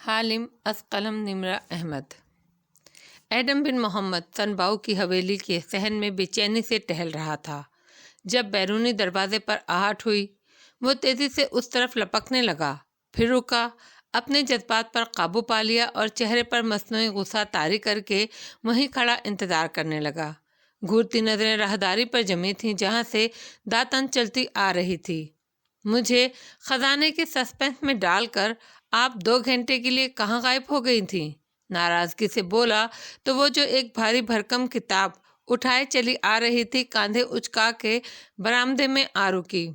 حالم از قلم نمرہ احمد۔ ایڈم بن محمد سنباؤ کی حویلی کے صحن میں بے چینی سے ٹہل رہا تھا۔ جب بیرونی دروازے پر آہٹ ہوئی، وہ تیزی سے اس طرف لپکنے لگا، پھر رکا، اپنے جذبات پر قابو پا لیا اور چہرے پر مصنوعی غصہ طاری کر کے وہیں کھڑا انتظار کرنے لگا۔ گھورتی نظریں راہداری پر جمی تھیں جہاں سے داتن چلتی آ رہی تھی۔ مجھے خزانے کے سسپنس میں ڈال کر آپ 2 گھنٹے کے لیے کہاں غائب ہو گئی تھیں؟ ناراضگی سے بولا تو وہ جو ایک بھاری بھرکم کتاب اٹھائے چلی آ رہی تھی کاندھے اچکا کے برآمدے میں آ رکی۔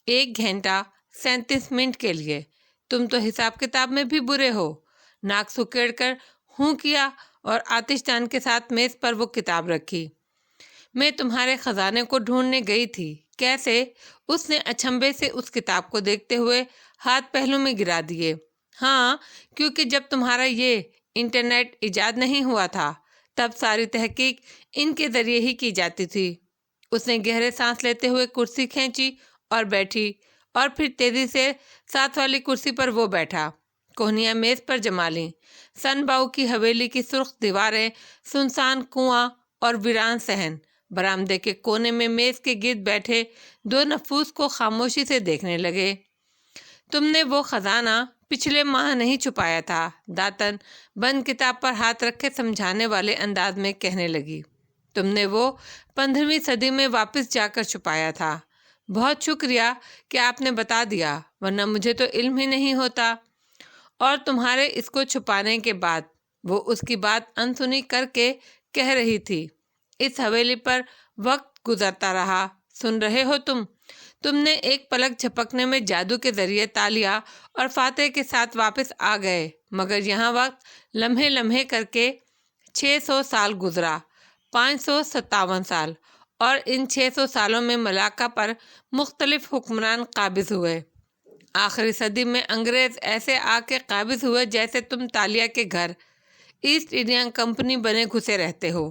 1 گھنٹہ 37 منٹ کے لیے؟ تم تو حساب کتاب میں بھی برے ہو۔ ناک سکیڑ کر ہوں کیا اور آتش دان کے ساتھ میز پر وہ کتاب رکھی۔ میں تمہارے خزانے کو ڈھونڈنے گئی تھی۔ کیسے؟ اس نے اچنبھے سے اس کتاب کو دیکھتے ہوئے ہاتھ پہلو میں گرا دیے۔ ہاں، کیونکہ جب تمہارا یہ انٹرنیٹ ایجاد نہیں ہوا تھا تب ساری تحقیق ان کے ذریعے ہی کی جاتی تھی۔ اس نے گہرے سانس لیتے ہوئے کرسی کھینچی اور بیٹھی، اور پھر تیزی سے ساتھ والی کرسی پر وہ بیٹھا۔ کوہنیاں میز پر جما لیں۔ سنباؤ کی حویلی کی سرخ دیواریں، سنسان کنواں اور ویران صحن، برآمدے کے کونے میں میز کے گرد بیٹھے 2 نفوس کو خاموشی سے دیکھنے لگے۔ تم نے وہ خزانہ پچھلے ماہ نہیں چھپایا تھا، داتن بند کتاب پر ہاتھ رکھے سمجھانے والے انداز میں کہنے لگی۔ تم نے وہ 15ویں صدی میں واپس جا کر چھپایا تھا۔ بہت شکریہ کہ آپ نے بتا دیا، ورنہ مجھے تو علم ہی نہیں ہوتا۔ اور تمہارے اس کو چھپانے کے بعد، وہ اس کی بات انسنی کر کے کہہ رہی تھی، اس حویلی پر وقت گزرتا رہا، سن رہے ہو تم نے ایک پلک جھپکنے میں جادو کے ذریعے تالیا اور فاتح کے ساتھ واپس آ گئے، مگر یہاں وقت لمحے لمحے کر کے 600 سال گزرا، 557 سال، اور ان 600 سالوں میں ملاکا پر مختلف حکمران قابض ہوئے۔ آخری صدی میں انگریز ایسے آ کے قابض ہوئے جیسے تم تالیا کے گھر ایسٹ انڈیا کمپنی بنے گھسے رہتے ہو۔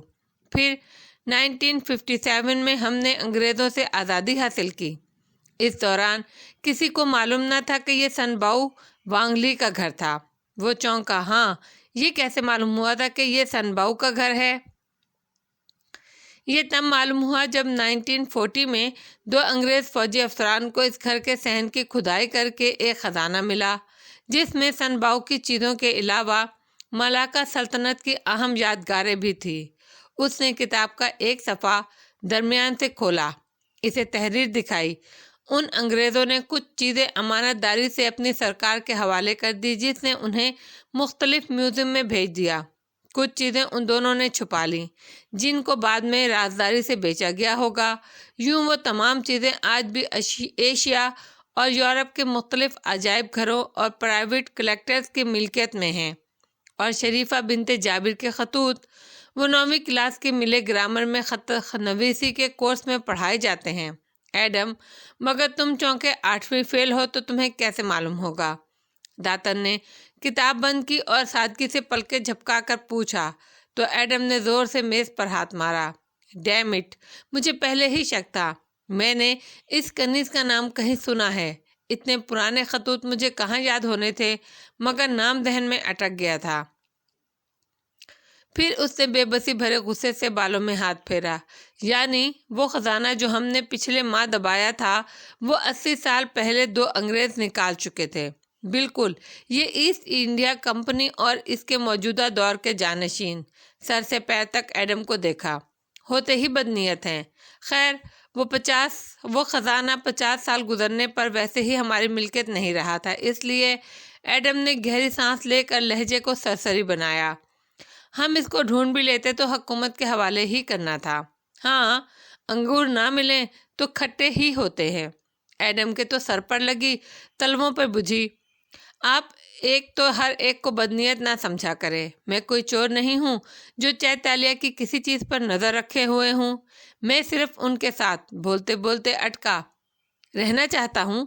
پھر 1957 میں ہم نے انگریزوں سے آزادی حاصل کی۔ اس دوران کسی کو معلوم نہ تھا کہ یہ سنباؤ وانگ لی کا گھر تھا۔ وہ چونکا۔ ہاں، یہ کیسے معلوم ہوا تھا کہ یہ سنباؤ کا گھر ہے؟ یہ تب معلوم ہوا جب 1940 میں 2 انگریز فوجی افسران کو اس گھر کے صحن کی کھدائی کر کے ایک خزانہ ملا، جس میں سنباؤ کی چیزوں کے علاوہ ملاکا سلطنت کی اہم یادگاریں بھی تھیں۔ اس نے کتاب کا ایک صفحہ درمیان سے کھولا، اسے تحریر دکھائی۔ ان انگریزوں نے کچھ چیزیں امانت داری سے اپنی سرکار کے حوالے کر دی، جس نے انہیں مختلف میوزیم میں بھیج دیا۔ کچھ چیزیں ان دونوں نے چھپا لیں، جن کو بعد میں رازداری سے بیچا گیا ہوگا۔ یوں وہ تمام چیزیں آج بھی ایشیا اور یورپ کے مختلف عجائب گھروں اور پرائیویٹ کلیکٹرز کی ملکیت میں ہیں، اور شریفہ بنت جابر کے خطوط وہ 9ویں کلاس کے ملے گرامر میں خط نویسی کے کورس میں پڑھائے جاتے ہیں۔ ایڈم، مگر تم چونکہ 8ویں فیل ہو تو تمہیں کیسے معلوم ہوگا؟ داتن نے کتاب بند کی اور سادگی سے پلکیں جھپکا کر پوچھا، تو ایڈم نے زور سے میز پر ہاتھ مارا۔ ڈیم اٹ، مجھے پہلے ہی شک تھا۔ میں نے اس کنیز کا نام کہیں سنا ہے۔ اتنے پرانے خطوط مجھے کہاں یاد ہونے تھے، مگر نام ذہن میں اٹک گیا تھا۔ پھر اس نے بے بسی بھرے غصے سے بالوں میں ہاتھ پھیرا۔ یعنی وہ خزانہ جو ہم نے پچھلے ماہ دبایا تھا، وہ 80 سال پہلے 2 انگریز نکال چکے تھے۔ بالکل، یہ ایسٹ انڈیا کمپنی اور اس کے موجودہ دور کے جانشین۔ سر سے پیر تک ایڈم کو دیکھا۔ ہوتے ہی بدنیت ہیں۔ خیر، وہ خزانہ 50 سال گزرنے پر ویسے ہی ہماری ملکیت نہیں رہا تھا، اس لیے ایڈم نے گہری سانس لے کر لہجے کو سرسری بنایا، ہم اس کو ڈھونڈ بھی لیتے تو حکومت کے حوالے ہی کرنا تھا۔ ہاں، انگور نہ ملیں تو کھٹے ہی ہوتے ہیں۔ ایڈم کے تو سر پر لگی، تلووں پر بجھی۔ آپ ایک تو ہر ایک کو بدنیت نہ سمجھا کریں۔ میں کوئی چور نہیں ہوں جو چیتالیہ کی کسی چیز پر نظر رکھے ہوئے ہوں۔ میں صرف ان کے ساتھ بولتے بولتے اٹکا رہنا چاہتا ہوں۔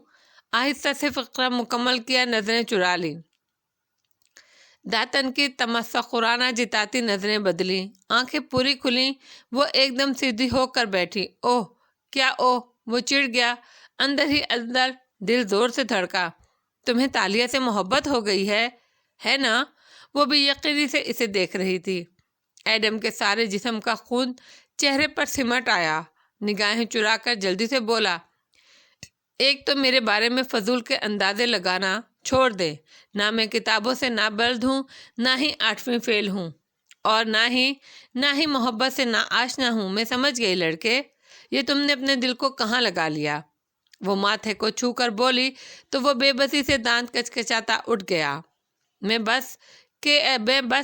آہستہ سے فقرہ مکمل کیا، نظریں چرا لیں۔ داتن کی تمسخرانہ جتاتی نظریں بدلیں، آنکھیں پوری کھلیں۔ وہ ایک دم سیدھی ہو کر بیٹھی۔ اوہ کیا اوہ، وہ چڑ گیا۔ اندر ہی اندر دل زور سے دھڑکا۔ تمہیں تالیہ سے محبت ہو گئی ہے؟ ہے نا؟ وہ بھی یقینی سے اسے دیکھ رہی تھی۔ ایڈم کے سارے جسم کا خون چہرے پر سمٹ آیا، نگاہیں چرا کر جلدی سے بولا، ایک تو میرے بارے میں فضول کے اندازے لگانا چھوڑ دے، نہ میں کتابوں سے نہ بلد ہوں، نہ ہی 8ویں فیل ہوں، اور نہ ہی محبت سے نہ آشنا ہوں۔ میں سمجھ گئی لڑکے، یہ تم نے اپنے دل کو کہاں لگا لیا۔ وہ ماتھے کو چھو کر بولی تو وہ بے بسی سے دانت کچکچاتا اٹھ گیا۔ میں بس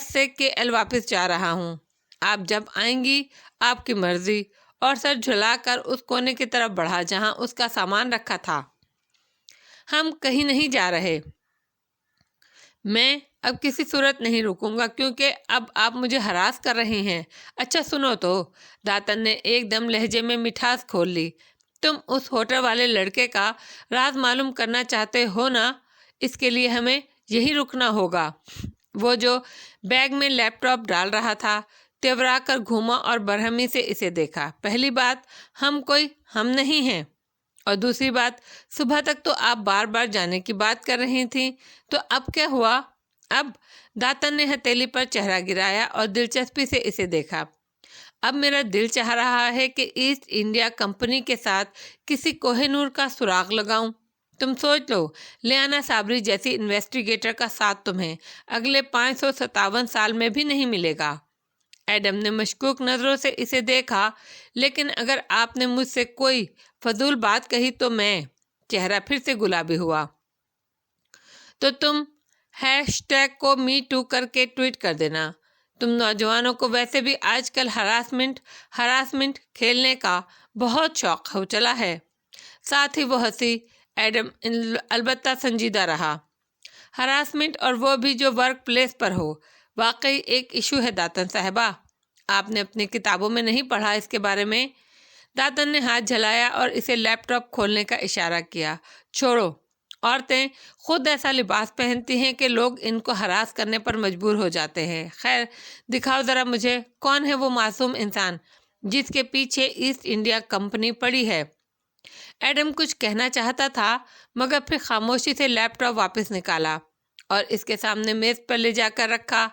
سے KL واپس جا رہا ہوں، آپ جب آئیں گی آپ کی مرضی، اور سر جھلا کر اس کونے کی طرف بڑھا جہاں اس کا سامان رکھا تھا۔ ہم کہیں نہیں جا رہے، میں اب کسی صورت نہیں رکوں گا کیونکہ اب آپ مجھے ہراس کر رہے ہیں۔ اچھا سنو تو، داتن نے ایک دم لہجے میں مٹھاس کھول لی، تم اس ہوٹل والے لڑکے کا راز معلوم کرنا چاہتے ہو نا؟ اس کے لیے ہمیں یہی رکنا ہوگا۔ وہ جو بیگ میں لیپ ٹاپ ڈال رہا تھا تیورا کر گھوما اور برہمی سے اسے دیکھا۔ پہلی بات، ہم نہیں ہیں، اور دوسری بات، صبح تک تو آپ بار بار جانے کی بات کر رہی تھیں، تو اب کیا ہوا؟ اب داتن نے ہتھیلی پر چہرہ گرایا اور دلچسپی سے اسے دیکھا۔ اب میرا دل چاہ رہا ہے کہ ایسٹ انڈیا کمپنی کے ساتھ کسی کوہ نور کا سراغ لگاؤں۔ تم سوچ لو، لیانا صابری جیسی انویسٹیگیٹر کا ساتھ تمہیں اگلے 557 سال میں بھی نہیں ملے گا۔ ایڈم نے مشکوک نظروں سے اسے دیکھا، لیکن اگر آپ نے مجھ سے کوئی فضول بات کہی تو میں، چہرہ پھر سے گلابی ہوا، تو تم #کو می ٹو کر کے ٹویٹ کر دینا۔ تم نوجوانوں کو ویسے بھی آج کل ہراسمنٹ کھیلنے کا بہت شوق ہو چلا ہے۔ ساتھ ہی وہ ہنسی۔ ایڈم البتہ سنجیدہ رہا۔ ہراسمنٹ، اور وہ بھی جو ورک پلیس پر ہو، واقعی ایک ایشو ہے داتن صاحبہ۔ آپ نے اپنی کتابوں میں نہیں پڑھا اس کے بارے میں؟ داتن نے ہاتھ جھلایا اور اسے لیپ ٹاپ کھولنے کا اشارہ کیا۔ چھوڑو، عورتیں خود ایسا لباس پہنتی ہیں کہ لوگ ان کو ہراس کرنے پر مجبور ہو جاتے ہیں۔ خیر، دکھاؤ ذرا مجھے، کون ہے وہ معصوم انسان جس کے پیچھے ایسٹ انڈیا کمپنی پڑی ہے؟ ایڈم کچھ کہنا چاہتا تھا، مگر پھر خاموشی سے لیپ ٹاپ واپس نکالا اور اس کے سامنے میز پر لے جا کر رکھا۔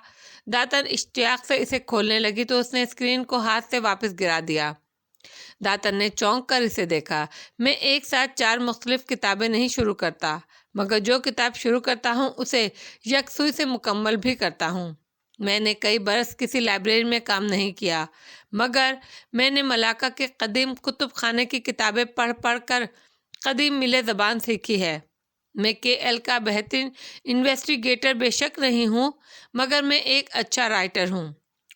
داتن اشتیاق سے اسے کھولنے لگی تو اس نے اسکرین کو ہاتھ سے واپس گرا دیا۔ داتن نے چونک کر اسے دیکھا۔ میں ایک ساتھ 4 مختلف کتابیں نہیں شروع کرتا، مگر جو کتاب شروع کرتا ہوں اسے یکسوئی سے مکمل بھی کرتا ہوں۔ میں نے کئی برس کسی لائبریری میں کام نہیں کیا، مگر میں نے ملاقہ کے قدیم کتب خانے کی کتابیں پڑھ کر قدیم ملے زبان سیکھی ہے۔ میں KL کا بہترین انویسٹیگیٹر بے شک نہیں ہوں، مگر میں ایک اچھا رائٹر ہوں،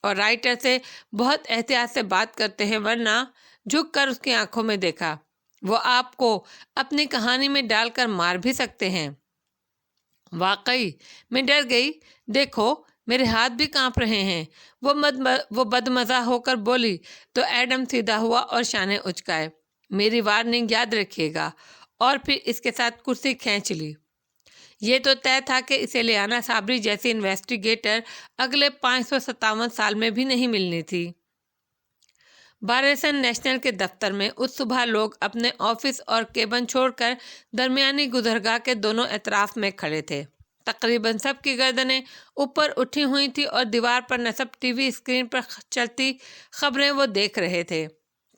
اور رائٹر سے بہت احتیاط سے بات کرتے ہیں، ورنہ جھک کر اس کی آنکھوں میں دیکھا، وہ آپ کو اپنی کہانی میں ڈال کر مار بھی سکتے ہیں۔ واقعی میں ڈر گئی، دیکھو میرے ہاتھ بھی کانپ رہے ہیں، وہ بدمزہ ہو کر بولی تو ایڈم سیدھا ہوا اور شانے اچکائے۔ میری وارننگ یاد رکھیے گا، اور پھر اس کے ساتھ کرسی کھینچ لی۔ یہ تو طے تھا کہ اسے لیانا صابری جیسی انویسٹیگیٹر اگلے 557 سال میں بھی نہیں ملنی تھی۔ بارسن نیشنل کے دفتر میں اس صبح لوگ اپنے آفس اور کیبن چھوڑ کر درمیانی گزرگاہ کے دونوں اطراف میں کھڑے تھے۔ تقریباً سب کی گردنیں اوپر اٹھی ہوئی تھی اور دیوار پر نصب ٹی وی اسکرین پر چلتی خبریں وہ دیکھ رہے تھے۔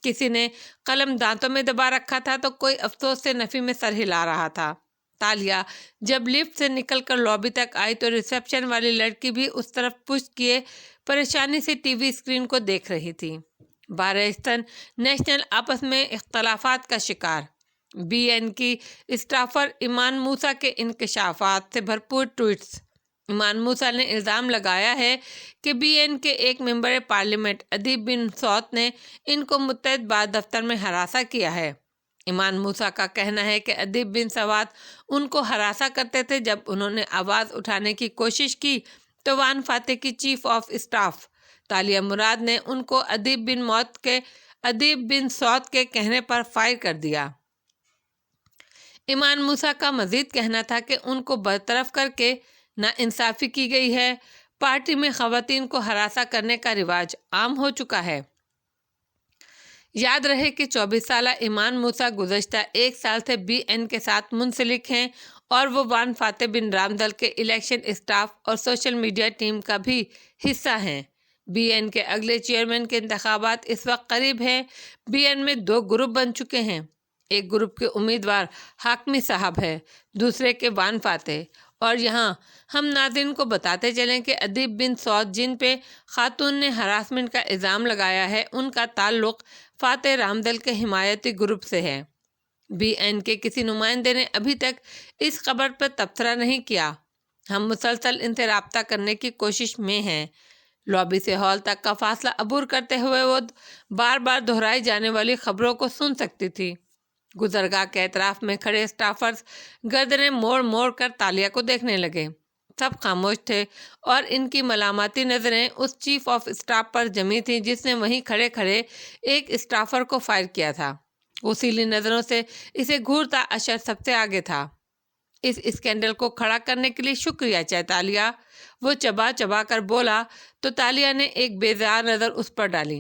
کسی نے قلم دانتوں میں دبا رکھا تھا تو کوئی افسوس سے نفی میں سر ہلا رہا تھا۔ تالیہ جب لفٹ سے نکل کر لابی تک آئی تو ریسیپشن والی لڑکی بھی اس طرف پشت کیے پریشانی سے ٹی وی اسکرین کو دیکھ رہی تھی۔ بارسٹن نیشنل آپس میں اختلافات کا شکار۔ BN کی اسٹافر ایمان موسیٰ کے انکشافات سے بھرپور ٹویٹس۔ ایمان موسیٰ نے الزام لگایا ہے کہ BN کے ایک ممبر پارلیمنٹ ادیب بن سعود نے ان کو متعدد بار دفتر میں ہراساں کیا ہے۔ ایمان موسیٰ کا کہنا ہے کہ ادیب بن سعود ان کو ہراساں کرتے تھے۔ جب انہوں نے آواز اٹھانے کی کوشش کی تو وان فاتح کی چیف آف اسٹاف تالیہ مراد نے ان کو ادیب بن سعود کے کہنے پر فائر کر دیا۔ ایمان موسیٰ کا مزید کہنا تھا کہ ان کو برطرف کر کے ناانصافی کی گئی ہے۔ پارٹی میں خواتین کو ہراساں کرنے کا رواج عام ہو چکا ہے۔ یاد رہے کہ 24 سالہ ایمان موسیٰ گزشتہ 1 سال سے BN کے ساتھ منسلک ہیں اور وہ وان فاتح بن رامدل کے الیکشن اسٹاف اور سوشل میڈیا ٹیم کا بھی حصہ ہیں۔ بی این کے اگلے چیئرمین کے انتخابات اس وقت قریب ہیں۔ بی این میں 2 گروپ بن چکے ہیں۔ ایک گروپ کے امیدوار حاکمی صاحب ہے، دوسرے کے وان فاتح۔ اور یہاں ہم ناظرین کو بتاتے چلیں کہ ادیب بن سعود جن پہ خاتون نے ہراسمنٹ کا الزام لگایا ہے، ان کا تعلق فاتح رامدل کے حمایتی گروپ سے ہے۔ بی این کے کسی نمائندے نے ابھی تک اس خبر پر تبصرہ نہیں کیا۔ ہم مسلسل ان سے رابطہ کرنے کی کوشش میں ہیں۔ لابی سے ہال تک کا فاصلہ عبور کرتے ہوئے وہ بار بار دہرائی جانے والی خبروں کو سن سکتی تھی۔ گزرگاہ کے اطراف میں کھڑے اسٹافرز گردنیں موڑ موڑ کر تالیہ کو دیکھنے لگے۔ سب خاموش تھے اور ان کی ملامتی نظریں اس چیف آف اسٹاف پر جمی تھیں جس نے وہیں کھڑے کھڑے ایک اسٹافر کو فائر کیا تھا۔ غصیلی نظروں سے اسے گھورتا اشر سب سے آگے تھا۔ اس اسکینڈل کو کھڑا کرنے کے لیے شکریہ چیتالیہ، وہ چبا چبا کر بولا تو تالیہ نے ایک بیزار نظر اس پر ڈالی۔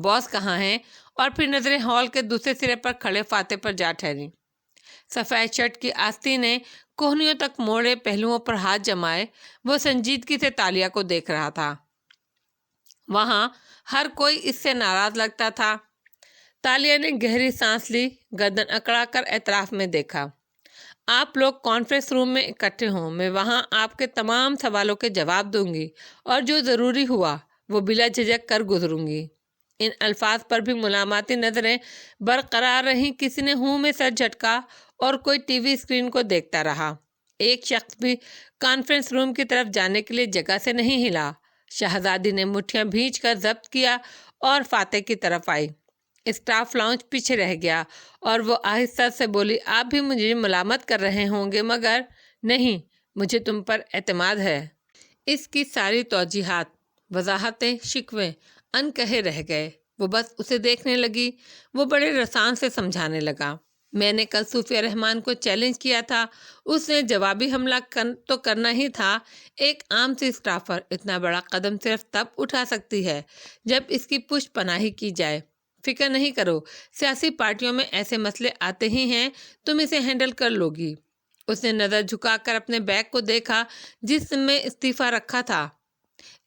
باس کہاں ہیں؟ اور پھر نظریں ہال کے دوسرے سرے پر کھڑے فاتح پر جا ٹھہری۔ سفید شرٹ کی آستین نے کوہنیوں تک موڑے پہلوؤں پر ہاتھ جمائے وہ سنجیدگی سے تالیہ کو دیکھ رہا تھا۔ وہاں ہر کوئی اس سے ناراض لگتا تھا۔ تالیہ نے گہری سانس لی، گردن اکڑا کر اطراف میں دیکھا۔ آپ لوگ کانفرنس روم میں اکٹھے ہوں، میں وہاں آپ کے تمام سوالوں کے جواب دوں گی اور جو ضروری ہوا وہ بلا جھجک کر گزروں گی۔ ان الفاظ پر بھی ملامتی نظریں برقرار رہیں۔ کسی نے ہوں میں سر جھٹکا اور کوئی ٹی وی اسکرین کو دیکھتا رہا۔ ایک شخص بھی کانفرنس روم کی طرف جانے کے لیے جگہ سے نہیں ہلا۔ شہزادی نے مٹھیاں بھینچ کر ضبط کیا اور فاتح کی طرف آئی۔ اسٹاف لاؤنج پیچھے رہ گیا اور وہ آہستہ سے بولی، آپ بھی مجھے ملامت کر رہے ہوں گے مگر نہیں، مجھے تم پر اعتماد ہے۔ اس کی ساری توضیحات، وضاحتیں، شکوے ان کہے رہ گئے۔ وہ بس اسے دیکھنے لگی۔ وہ بڑے رسان سے سمجھانے لگا، میں نے کل صوفیہ رحمان کو چیلنج کیا تھا، اس نے جوابی حملہ تو کرنا ہی تھا۔ ایک عام سی اسٹافر اتنا بڑا قدم صرف تب اٹھا سکتی ہے جب اس کی پشت پناہی کی جائے۔ فکر نہیں کرو، سیاسی پارٹیوں میں ایسے مسئلے آتے ہی ہیں، تم اسے ہینڈل کر لو گی۔ اس نے نظر جھکا کر اپنے بیگ کو دیکھا جس میں استعفیٰ رکھا تھا۔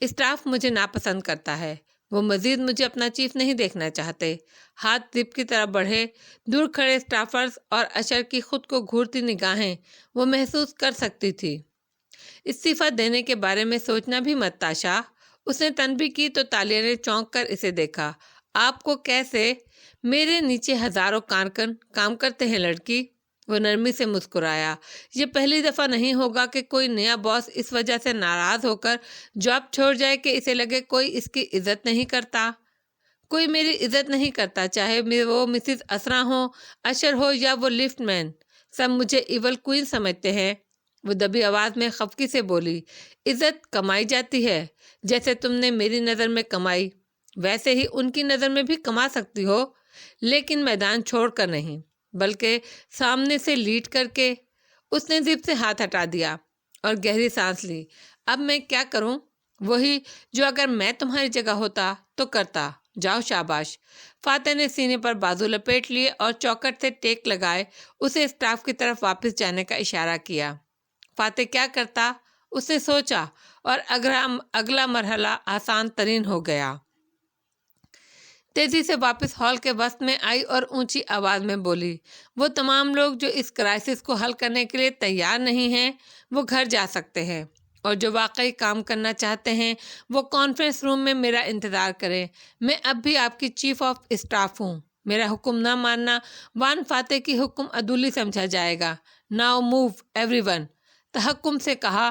اسٹاف مجھے ناپسند کرتا ہے، وہ مزید مجھے اپنا چیف نہیں دیکھنا چاہتے۔ ہاتھ زپ کی طرف بڑھے۔ دور کھڑے اسٹافرز اور اشر کی خود کو گھورتی نگاہیں وہ محسوس کر سکتی تھی۔ استعفیٰ دینے کے بارے میں سوچنا بھی مت تاشا، اس نے تنبیہ کی تو تالیہ نے چونک کر اسے دیکھا۔ آپ کو کیسے؟ میرے نیچے ہزاروں کارکن کام کرتے ہیں لڑکی۔ وہ نرمی سے مسکرایا۔ یہ پہلی دفعہ نہیں ہوگا کہ کوئی نیا باس اس وجہ سے ناراض ہو کر جاب چھوڑ جائے کہ اسے لگے کوئی اس کی عزت نہیں کرتا۔ کوئی میری عزت نہیں کرتا، چاہے وہ مسز اسرا ہو، اشر ہو یا وہ لفٹ مین، سب مجھے ایول کوئن سمجھتے ہیں۔ وہ دبی آواز میں خفگی سے بولی، عزت کمائی جاتی ہے، جیسے تم نے میری نظر میں کمائی ویسے ہی ان کی نظر میں بھی کما سکتی ہو، لیکن میدان چھوڑ کر نہیں بلکہ سامنے سے لیڈ کر کے۔ اس نے زب سے ہاتھ ہٹا دیا اور گہری سانس لی۔ اب میں کیا کروں؟ وہی جو اگر میں تمہاری جگہ ہوتا تو کرتا۔ جاؤ، شاباش۔ فاتح نے سینے پر بازو لپیٹ لیے اور چوکٹ سے ٹیک لگائے اسے اسٹاف کی طرف واپس جانے کا اشارہ کیا۔ فاتح کیا کرتا؟ اس نے سوچا، اور اگلا مرحلہ آسان ترین ہو گیا۔ تیزی سے واپس ہال کے وسط میں آئی اور اونچی آواز میں بولی، وہ تمام لوگ جو اس کرائسس کو حل کرنے کے لیے تیار نہیں ہیں وہ گھر جا سکتے ہیں، اور جو واقعی کام کرنا چاہتے ہیں وہ کانفرنس روم میں میرا انتظار کریں۔ میں اب بھی آپ کی چیف آف اسٹاف ہوں۔ میرا حکم نہ ماننا وان فاتح کی حکم عدولی سمجھا جائے گا۔ ناؤ موو ایوری ون، تحکم سے کہا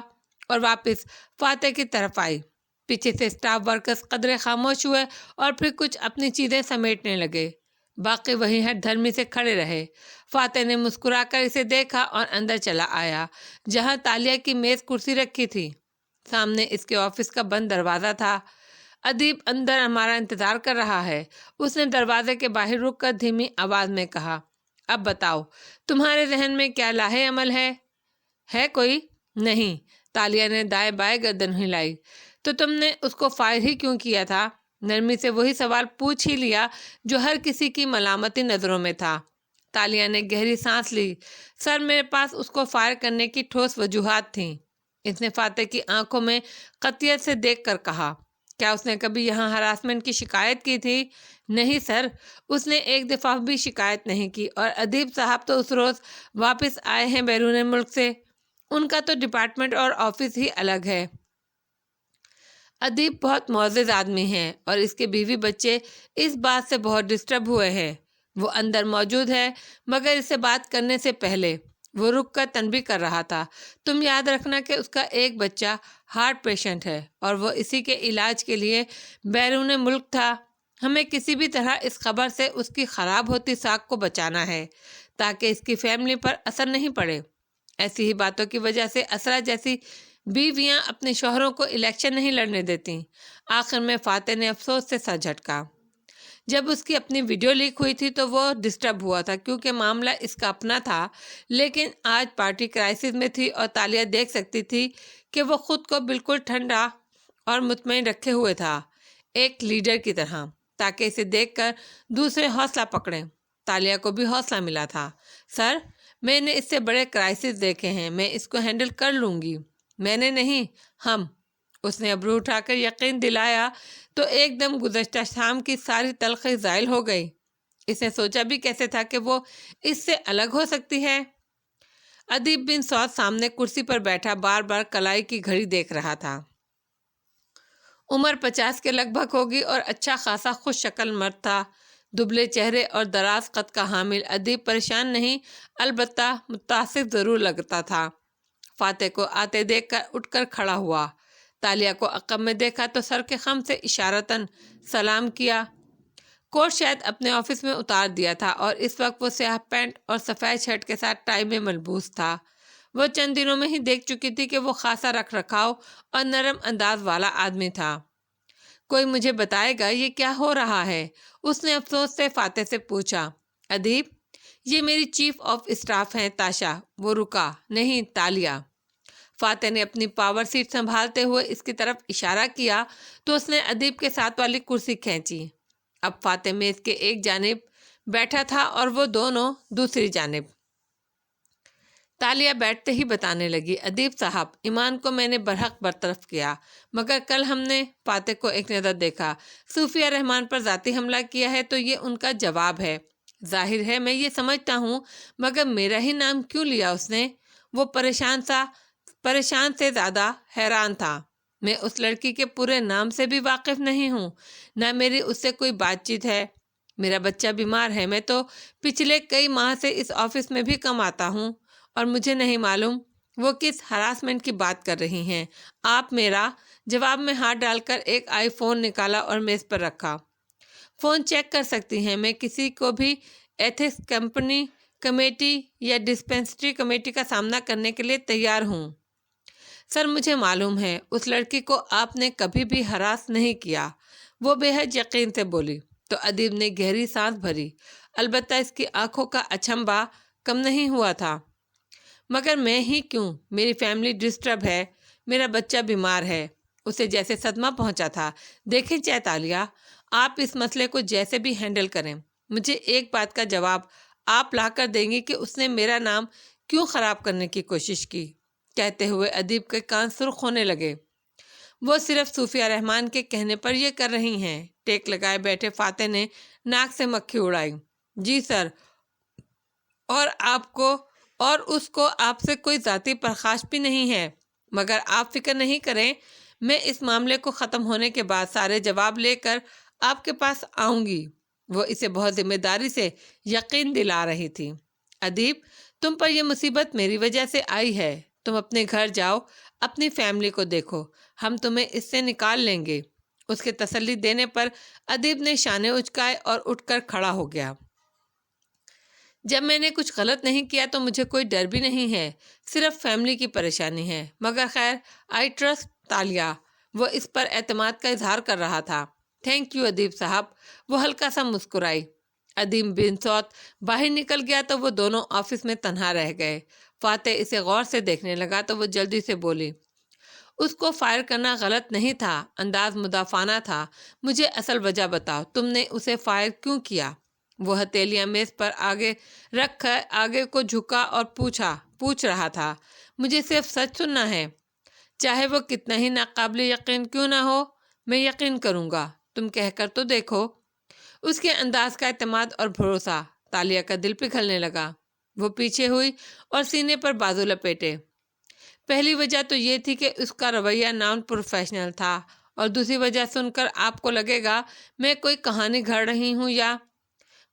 اور واپس فاتح کی طرف آئی۔ پیچھے سے اسٹاف ورکرز قدرے خاموش ہوئے اور پھر کچھ اپنی چیزیں سمیٹنے لگے۔ باقی وہیں ہٹ دھرمی سے کھڑے رہے۔ فاتح نے مسکرا کر اسے دیکھا اور اندر چلا آیا جہاں تالیہ کی میز کرسی رکھی تھی۔ سامنے اس کے آفس کا بند دروازہ تھا۔ ادیب اندر ہمارا انتظار کر رہا ہے، اس نے دروازے کے باہر رک کر دھیمی آواز میں کہا۔ اب بتاؤ، تمہارے ذہن میں کیا لاہے عمل ہے کوئی؟ نہیں، تالیہ نے دائیں بائیں گردن ہلائی۔ تو تم نے اس کو فائر ہی کیوں کیا تھا؟ نرمی سے وہی سوال پوچھ ہی لیا جو ہر کسی کی ملامتی نظروں میں تھا۔ تالیہ نے گہری سانس لی۔ سر، میرے پاس اس کو فائر کرنے کی ٹھوس وجوہات تھیں۔ اس نے فاتح کی آنکھوں میں قطعیت سے دیکھ کر کہا۔ کیا اس نے کبھی یہاں ہراسمنٹ کی شکایت کی تھی؟ نہیں سر، اس نے ایک دفعہ بھی شکایت نہیں کی، اور ادیب صاحب تو اس روز واپس آئے ہیں بیرون ملک سے۔ ان کا تو ڈپارٹمنٹ اور آفس ہی الگ ہے۔ ادیب بہت معزز آدمی ہیں، اور اس کے بیوی بچے اس بات سے بہت ڈسٹرب ہوئے ہیں۔ وہ اندر موجود ہے، مگر اسے بات کرنے سے پہلے وہ رک کر تنبیہ کر رہا تھا۔ تم یاد رکھنا کہ اس کا ایک بچہ ہارٹ پیشنٹ ہے، اور وہ اسی کے علاج کے لیے بیرون ملک تھا۔ ہمیں کسی بھی طرح اس خبر سے اس کی خراب ہوتی ساکھ کو بچانا ہے، تاکہ اس کی فیملی پر اثر نہیں پڑے۔ ایسی ہی باتوں کی وجہ سے اسرا جیسی بیویاں اپنے شوہروں کو الیکشن نہیں لڑنے دیتی۔ آخر میں فاتح نے افسوس سے سر جھٹکا۔ جب اس کی اپنی ویڈیو لیک ہوئی تھی تو وہ ڈسٹرب ہوا تھا، کیونکہ معاملہ اس کا اپنا تھا، لیکن آج پارٹی کرائسس میں تھی، اور تالیہ دیکھ سکتی تھی کہ وہ خود کو بالکل ٹھنڈا اور مطمئن رکھے ہوئے تھا، ایک لیڈر کی طرح، تاکہ اسے دیکھ کر دوسرے حوصلہ پکڑیں۔ تالیہ کو بھی حوصلہ ملا تھا۔ سر، میں نے اس سے بڑے کرائسس دیکھے ہیں، میں اس کو ہینڈل کر لوں گی۔ میں نے نہیں، ہم۔ اس نے ابرو اٹھا کر یقین دلایا تو ایک دم گزشتہ شام کی ساری تلخی زائل ہو گئی۔ اس نے سوچا بھی کیسے تھا کہ وہ اس سے الگ ہو سکتی ہے۔ ادیب بن سعود سامنے کرسی پر بیٹھا بار بار کلائی کی گھڑی دیکھ رہا تھا۔ عمر 50 کے لگ بھگ ہوگی، اور اچھا خاصا خوش شکل مرد تھا، دبلے چہرے اور دراز قد کا حامل۔ ادیب پریشان نہیں، البتہ متاثر ضرور لگتا تھا۔ فاتح کو آتے دیکھ کر اٹھ کر کھڑا ہوا۔ تالیہ کو عقب میں دیکھا تو سر کے خم سے اشارتاً سلام کیا۔ کوٹ شاید اپنے آفس میں اتار دیا تھا، اور اس وقت وہ سیاہ پینٹ اور سفید شرٹ کے ساتھ ٹائی میں ملبوس تھا۔ وہ چند دنوں میں ہی دیکھ چکی تھی کہ وہ خاصا رکھ رکھاؤ اور نرم انداز والا آدمی تھا۔ کوئی مجھے بتائے گا یہ کیا ہو رہا ہے؟ اس نے افسوس سے فاتح سے پوچھا۔ ادیب، یہ میری چیف آف اسٹاف ہیں تاشا۔ وہ رکا۔ نہیں، تالیہ۔ فاتح نے اپنی پاور سیٹ سنبھالتے ہوئے اس کی طرف اشارہ کیا تو اس نے ادیب کے ساتھ والی کرسی کھینچی۔ اب فاتح میز کے ایک جانب بیٹھا تھا اور وہ دونوں دوسری جانب۔ تالیہ بیٹھتے ہی بتانے لگی۔ ادیب صاحب، ایمان کو میں نے برحق برطرف کیا، مگر کل ہم نے فاتح کو ایک نظر دیکھا۔ صوفیہ رحمان پر ذاتی حملہ کیا ہے تو یہ ان کا جواب ہے۔ ظاہر ہے میں یہ سمجھتا ہوں، مگر میرا ہی نام کیوں لیا اس نے؟ وہ پریشان سے زیادہ حیران تھا۔ میں اس لڑکی کے پورے نام سے بھی واقف نہیں ہوں، نہ میری اس سے کوئی بات چیت ہے۔ میرا بچہ بیمار ہے، میں تو پچھلے کئی ماہ سے اس آفس میں بھی کم آتا ہوں، اور مجھے نہیں معلوم وہ کس ہراسمنٹ کی بات کر رہی ہیں آپ۔ میرا جواب میں ہاتھ ڈال کر ایک آئی فون نکالا اور میز پر رکھا۔ فون چیک کر سکتی ہیں، میں کسی کو بھی ایتھکس کمیٹی یا ڈسپنسری کمیٹی کا سامنا کرنے کے لیے تیار ہوں۔ سر، مجھے معلوم ہے اس لڑکی کو آپ نے کبھی بھی ہراس نہیں کیا، وہ بے حد یقین سے بولی تو ادیب نے گہری سانس بھری۔ البتہ اس کی آنکھوں کا اچنبھا کم نہیں ہوا تھا۔ مگر میں ہی کیوں؟ میری فیملی ڈسٹرب ہے، میرا بچہ بیمار ہے، اسے جیسے صدمہ پہنچا تھا۔ دیکھیں چاہے تالیہ، آپ اس مسئلے کو جیسے بھی ہینڈل کریں، مجھے ایک بات کا جواب آپ لا کر دیں گی کہ اس نے میرا نام کیوں خراب کرنے کی کوشش کی؟ کہتے ہوئے ادیب کے کان سرخ ہونے لگے۔ وہ صرف صوفیہ رحمان کے کہنے پر یہ کر رہی ہیں۔ ٹیک لگائے بیٹھے فاتح نے ناک سے مکھی اڑائی۔ جی سر، اور اس کو آپ سے کوئی ذاتی پرخاش بھی نہیں ہے، مگر آپ فکر نہیں کریں، میں اس معاملے کو ختم ہونے کے بعد سارے جواب لے کر آپ کے پاس آؤں گی۔ وہ اسے بہت ذمہ داری سے یقین دلا رہی تھی۔ ادیب، تم پر یہ مصیبت میری وجہ سے آئی ہے، تم اپنے گھر جاؤ، اپنی فیملی کو دیکھو، ہم تمہیں اس سے نکال لیں گے۔ اس کے تسلی دینے پر ادیب نے شانے اچکائے اور اٹھ کر کھڑا ہو گیا۔ جب میں نے کچھ غلط نہیں کیا تو مجھے کوئی ڈر بھی نہیں ہے، صرف فیملی کی پریشانی ہے، مگر خیر، آئی ٹرسٹ تالیہ۔ وہ اس پر اعتماد کا اظہار کر رہا تھا۔ تھینک یو ادیب صاحب۔ وہ ہلکا سا مسکرائی۔ ادیب بن سعود باہر نکل گیا تو وہ دونوں آفس میں تنہا رہ گئے۔ فاتح اسے غور سے دیکھنے لگا تو وہ جلدی سے بولی۔ اس کو فائر کرنا غلط نہیں تھا، انداز مدافعانہ تھا۔ مجھے اصل وجہ بتاؤ، تم نے اسے فائر کیوں کیا؟ وہ ہتھیلیاں میز پر آگے رکھ کر آگے کو جھکا اور پوچھ رہا تھا، مجھے صرف سچ سننا ہے، چاہے وہ کتنا ہی ناقابل یقین کیوں نہ ہو، میں یقین کروں گا، تم کہہ کر تو دیکھو۔ اس کے انداز کا اعتماد اور بھروسہ تالیہ کا دل پگھلنے لگا۔ وہ پیچھے ہوئی اور سینے پر بازو لپیٹے۔ پہلی وجہ تو یہ تھی کہ اس کا رویہ نان پروفیشنل تھا، اور دوسری وجہ سن کر آپ کو لگے گا میں کوئی کہانی گھڑ رہی ہوں، یا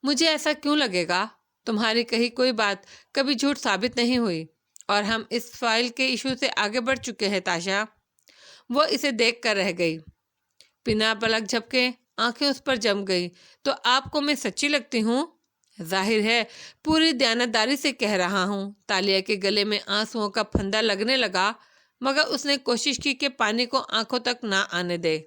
مجھے ایسا کیوں لگے گا؟ تمہاری کہی کوئی بات کبھی جھوٹ ثابت نہیں ہوئی، اور ہم اس فائل کے ایشو سے آگے بڑھ چکے ہیں تاشا۔ وہ اسے دیکھ کر رہ گئی، بنا پلک جھپکے آنکھیں اس پر جم گئی۔ تو آپ کو میں سچی لگتی ہوں؟ ظاہر ہے پوری دیانتداری سے کہہ رہا ہوں۔ تالیہ کے گلے میں آنسوؤں کا پھندا لگنے لگا، مگر اس نے کوشش کی کہ پانی کو آنکھوں تک نہ آنے دے۔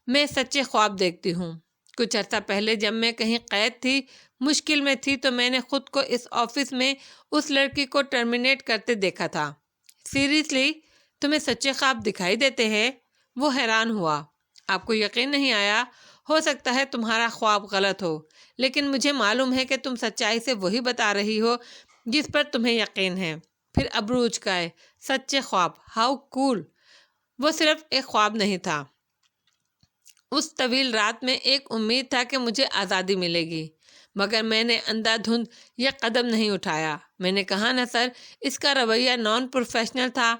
میں سچے خواب دیکھتی ہوں۔ کچھ عرصہ پہلے جب میں کہیں قید تھی، مشکل میں تھی، تو میں نے خود کو اس آفس میں اس لڑکی کو ٹرمینیٹ کرتے دیکھا تھا۔ سیریسلی، تمہیں سچے خواب دکھائی دیتے ہیں؟ وہ حیران ہوا۔ آپ کو یقین نہیں آیا؟ ہو سکتا ہے تمہارا خواب غلط ہو، لیکن مجھے معلوم ہے کہ تم سچائی سے وہی بتا رہی ہو جس پر تمہیں یقین ہے۔ پھر ابرو اچکائے۔ سچے خواب، ہاؤ کول! وہ صرف ایک خواب نہیں تھا۔ اس طویل رات میں ایک امید تھا کہ مجھے آزادی ملے گی، مگر میں نے اندھا دھند یہ قدم نہیں اٹھایا۔ میں نے کہا نا سر، اس کا رویہ نان پروفیشنل تھا،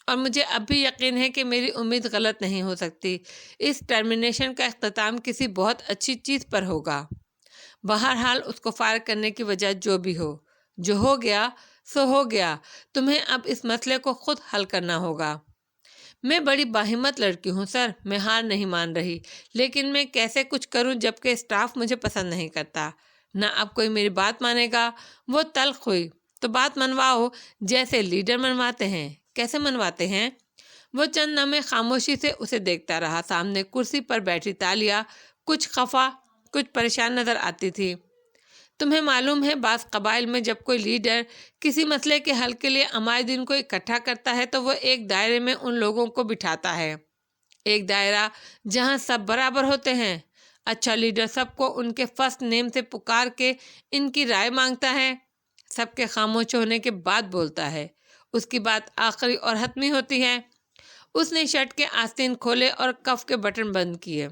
اور مجھے اب بھی یقین ہے کہ میری امید غلط نہیں ہو سکتی۔ اس ٹرمینیشن کا اختتام کسی بہت اچھی چیز پر ہوگا۔ بہرحال اس کو فائر کرنے کی وجہ جو بھی ہو، جو ہو گیا سو ہو گیا، تمہیں اب اس مسئلے کو خود حل کرنا ہوگا۔ میں بڑی باہمت لڑکی ہوں سر، میں ہار نہیں مان رہی، لیکن میں کیسے کچھ کروں جبکہ اسٹاف مجھے پسند نہیں کرتا، نہ اب کوئی میری بات مانے گا۔ وہ تلخ ہوئی۔ تو بات منواؤ، جیسے لیڈر منواتے ہیں۔ کیسے منواتے ہیں؟ وہ چند لمحے خاموشی سے اسے دیکھتا رہا۔ سامنے کرسی پر بیٹھی تالیہ کچھ خفا، کچھ پریشان نظر آتی تھی۔ تمہیں معلوم ہے بعض قبائل میں جب کوئی لیڈر کسی مسئلے کے حل کے لیے عمائدین کو اکٹھا کرتا ہے تو وہ ایک دائرے میں ان لوگوں کو بٹھاتا ہے، ایک دائرہ جہاں سب برابر ہوتے ہیں۔ اچھا لیڈر سب کو ان کے فرسٹ نیم سے پکار کے ان کی رائے مانگتا ہے، سب کے خاموش ہونے کے بعد بولتا ہے، اس کی بات آخری اور حتمی ہوتی ہے۔ اس نے شرٹ کے آستین کھولے اور کف کے بٹن بند کیے۔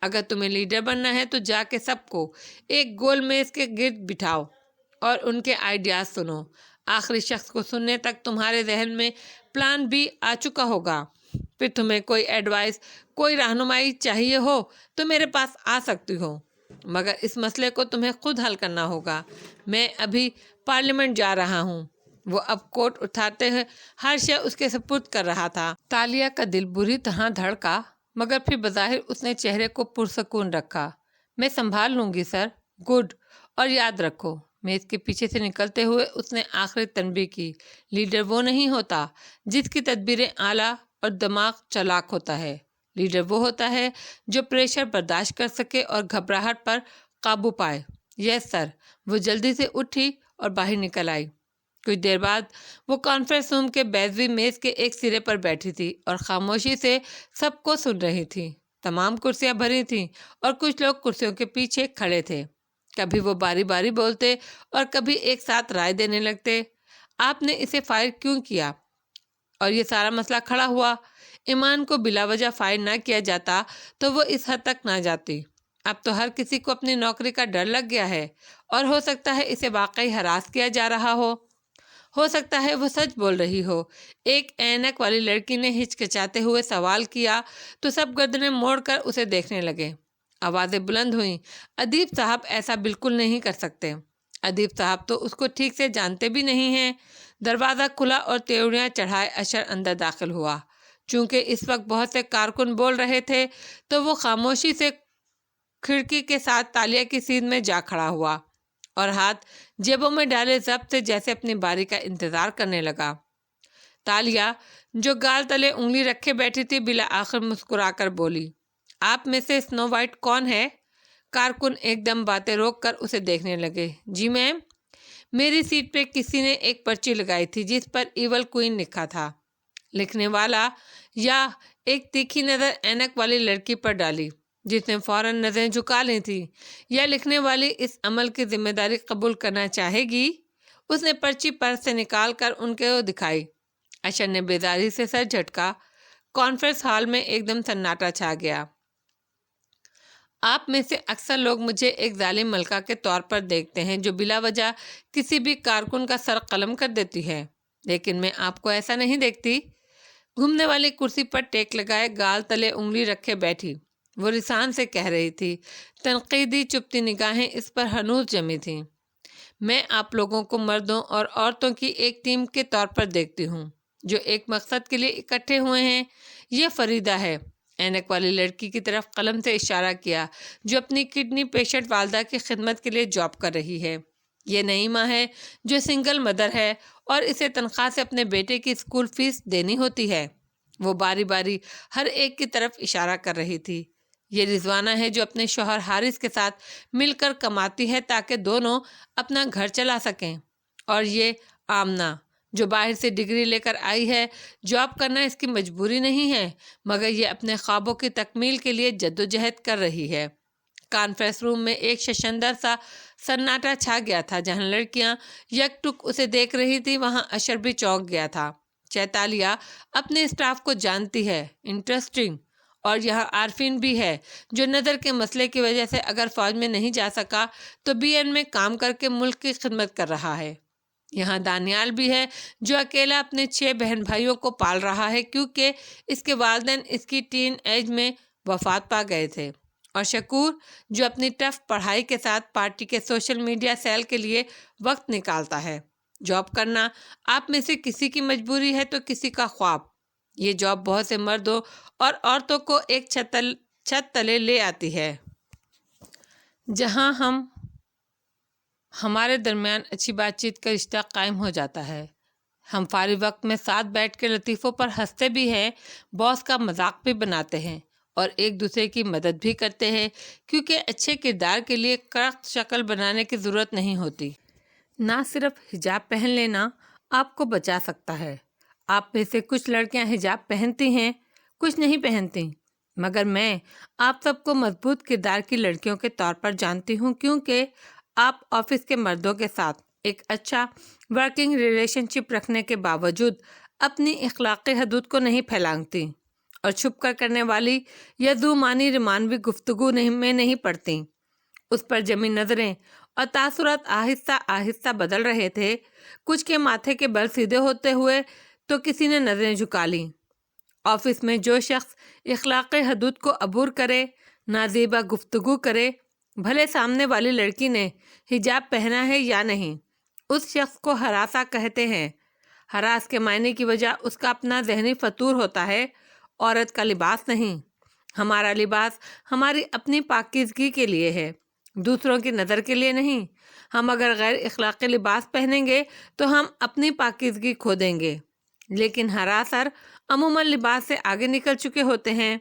اگر تمہیں لیڈر بننا ہے تو جا کے سب کو ایک گول میز کے گرد بٹھاؤ اور ان کے آئیڈیاز سنو۔ آخری شخص کو سننے تک تمہارے ذہن میں پلان بھی آ چکا ہوگا۔ پھر تمہیں کوئی ایڈوائس، کوئی رہنمائی چاہیے ہو تو میرے پاس آ سکتی ہو، مگر اس مسئلے کو تمہیں خود حل کرنا ہوگا۔ میں ابھی پارلیمنٹ جا رہا ہوں۔ وہ اب کوٹ اٹھاتے ہوئے ہر شے اس کے سپرد کر رہا تھا۔ تالیہ کا دل بری طرح دھڑکا، مگر پھر بظاہر اس نے چہرے کو پرسکون رکھا۔ میں سنبھال لوں گی سر۔ گڈ، اور یاد رکھو۔ میز کے پیچھے سے نکلتے ہوئے اس نے آخری تنبیہ کی، لیڈر وہ نہیں ہوتا جس کی تدبیریں اعلیٰ اور دماغ چالاک ہوتا ہے، لیڈر وہ ہوتا ہے جو پریشر برداشت کر سکے اور گھبراہٹ پر قابو پائے۔ یس سر۔ وہ جلدی سے اٹھی اور باہر نکل آئی۔ کچھ دیر بعد وہ کانفرنس روم کے بیضوی میز کے ایک سرے پر بیٹھی تھی اور خاموشی سے سب کو سن رہی تھی۔ تمام کرسیاں بھری تھیں اور کچھ لوگ کرسیوں کے پیچھے کھڑے تھے۔ کبھی وہ باری باری بولتے اور کبھی ایک ساتھ رائے دینے لگتے۔ آپ نے اسے فائر کیوں کیا؟ اور یہ سارا مسئلہ کھڑا ہوا۔ ایمان کو بلا وجہ فائر نہ کیا جاتا تو وہ اس حد تک نہ جاتی۔ اب تو ہر کسی کو اپنی نوکری کا ڈر لگ گیا ہے، اور ہو سکتا ہے اسے واقعی ہراس کیا جا رہا ہو سکتا ہے وہ سچ بول رہی ہو۔ ایک اینک والی لڑکی نے ہچکچاتے ہوئے سوال کیا تو سب گردنیں موڑ کر اسے دیکھنے لگے۔ آوازیں بلند ہوئیں، ادیب صاحب ایسا بالکل نہیں کر سکتے۔ ادیب صاحب تو اس کو ٹھیک سے جانتے بھی نہیں ہیں۔ دروازہ کھلا اور تیوڑیاں چڑھائے اشر اندر داخل ہوا۔ چونکہ اس وقت بہت سے کارکن بول رہے تھے تو وہ خاموشی سے کھڑکی کے ساتھ تالیہ کی سیدھ میں جا کھڑا ہوا اور ہاتھ جیبوں میں ڈالے ضبط سے جیسے اپنی باری کا انتظار کرنے لگا۔ تالیہ جو گال تلے انگلی رکھے بیٹھی تھی بالآخر مسکرا کر بولی، آپ میں سے سنو وائٹ کون ہے؟ کارکن ایک دم باتیں روک کر اسے دیکھنے لگے۔ جی میم، میری سیٹ پہ کسی نے ایک پرچی لگائی تھی جس پر ایول کوئن لکھا تھا۔ لکھنے والا یا ایک تیکھی نظر اینک والی لڑکی پر ڈالی۔ جس نے فوراً نظریں جھکا لی تھی۔ یا لکھنے والی اس عمل کی ذمہ داری قبول کرنا چاہے گی؟ اس نے پرچی پرس سے نکال کر ان کو دکھائی۔ اشر نے بیزاری سے سر جھٹکا۔ کانفرنس ہال میں ایک دم سناٹا چھا گیا۔ آپ میں سے اکثر لوگ مجھے ایک ظالم ملکہ کے طور پر دیکھتے ہیں جو بلا وجہ کسی بھی کارکن کا سر قلم کر دیتی ہے، لیکن میں آپ کو ایسا نہیں دیکھتی۔ گھومنے والی کرسی پر ٹیک لگائے گال تلے انگلی رکھے بیٹھی وہ رسان سے کہہ رہی تھی۔ تنقیدی چپتی نگاہیں اس پر ہنوز جمی تھیں۔ میں آپ لوگوں کو مردوں اور عورتوں کی ایک ٹیم کے طور پر دیکھتی ہوں جو ایک مقصد کے لیے اکٹھے ہوئے ہیں۔ یہ فریدہ ہے، اینک والی لڑکی کی طرف قلم سے اشارہ کیا، جو اپنی کڈنی پیشنٹ والدہ کی خدمت کے لیے جاب کر رہی ہے۔ یہ نعیمہ ہے جو سنگل مدر ہے اور اسے تنخواہ سے اپنے بیٹے کی اسکول فیس دینی ہوتی ہے۔ وہ باری باری ہر ایک کی طرف اشارہ کر رہی تھی۔ یہ رضوانہ ہے جو اپنے شوہر حارث کے ساتھ مل کر کماتی ہے تاکہ دونوں اپنا گھر چلا سکیں۔ اور یہ آمنہ جو باہر سے ڈگری لے کر آئی ہے۔ جاب کرنا اس کی مجبوری نہیں ہے، مگر یہ اپنے خوابوں کی تکمیل کے لیے جدوجہد کر رہی ہے۔ کانفرنس روم میں ایک ششندر سا سناٹا چھا گیا تھا۔ جہاں لڑکیاں یک ٹک اسے دیکھ رہی تھی وہاں اشر بھی چونک گیا تھا۔ چیتالیہ اپنے اسٹاف کو جانتی ہے، انٹرسٹنگ۔ اور یہاں عارفین بھی ہے جو نظر کے مسئلے کی وجہ سے اگر فوج میں نہیں جا سکا تو بی این میں کام کر کے ملک کی خدمت کر رہا ہے۔ یہاں دانیال بھی ہے جو اکیلا اپنے 6 بہن بھائیوں کو پال رہا ہے کیونکہ اس کے والدین اس کی ٹین ایج میں وفات پا گئے تھے۔ اور شکور جو اپنی ٹف پڑھائی کے ساتھ پارٹی کے سوشل میڈیا سیل کے لیے وقت نکالتا ہے۔ جاب کرنا آپ میں سے کسی کی مجبوری ہے تو کسی کا خواب۔ یہ جاب بہت سے مردوں اور عورتوں کو ایک چھت تلے لے آتی ہے، جہاں ہمارے درمیان اچھی بات چیت کا رشتہ قائم ہو جاتا ہے۔ ہم فارغ وقت میں ساتھ بیٹھ کے لطیفوں پر ہنستے بھی ہیں، باس کا مذاق بھی بناتے ہیں اور ایک دوسرے کی مدد بھی کرتے ہیں، کیونکہ اچھے کردار کے لیے کرخت شکل بنانے کی ضرورت نہیں ہوتی۔ نہ صرف حجاب پہن لینا آپ کو بچا سکتا ہے۔ آپ میں سے کچھ لڑکیاں حجاب پہنتی ہیں، کچھ نہیں پہنتی، مگر میں آپ سب کو مضبوط کردار کی لڑکیوں کے طور پر جانتی ہوں، کیونکہ آپ آفس کے مردوں کے ساتھ ایک اچھا ورکنگ ریلیشن شپ رکھنے کے باوجود اپنی اخلاقی حدود کو نہیں پھیلانگتی اور چھپ کر کرنے والی یا ذو معنی رومانوی گفتگو میں نہیں پڑتی۔ اس پر جمی نظریں اور تاثرات آہستہ آہستہ بدل رہے تھے۔ کچھ کے ماتھے کے بل سیدھے ہوتے ہوئے تو کسی نے نظریں جھکا لیں۔ آفس میں جو شخص اخلاقی حدود کو عبور کرے، نازیبا گفتگو کرے، بھلے سامنے والی لڑکی نے حجاب پہنا ہے یا نہیں، اس شخص کو ہراسا کہتے ہیں۔ ہراس کے معنی کی وجہ اس کا اپنا ذہنی فطور ہوتا ہے، عورت کا لباس نہیں۔ ہمارا لباس ہماری اپنی پاکیزگی کے لیے ہے، دوسروں کی نظر کے لیے نہیں۔ ہم اگر غیر اخلاقی لباس پہنیں گے تو ہم اپنی پاکیزگی کھو دیں گے۔ لیکن ہراسر عموماً لباس سے آگے نکل چکے ہوتے ہیں۔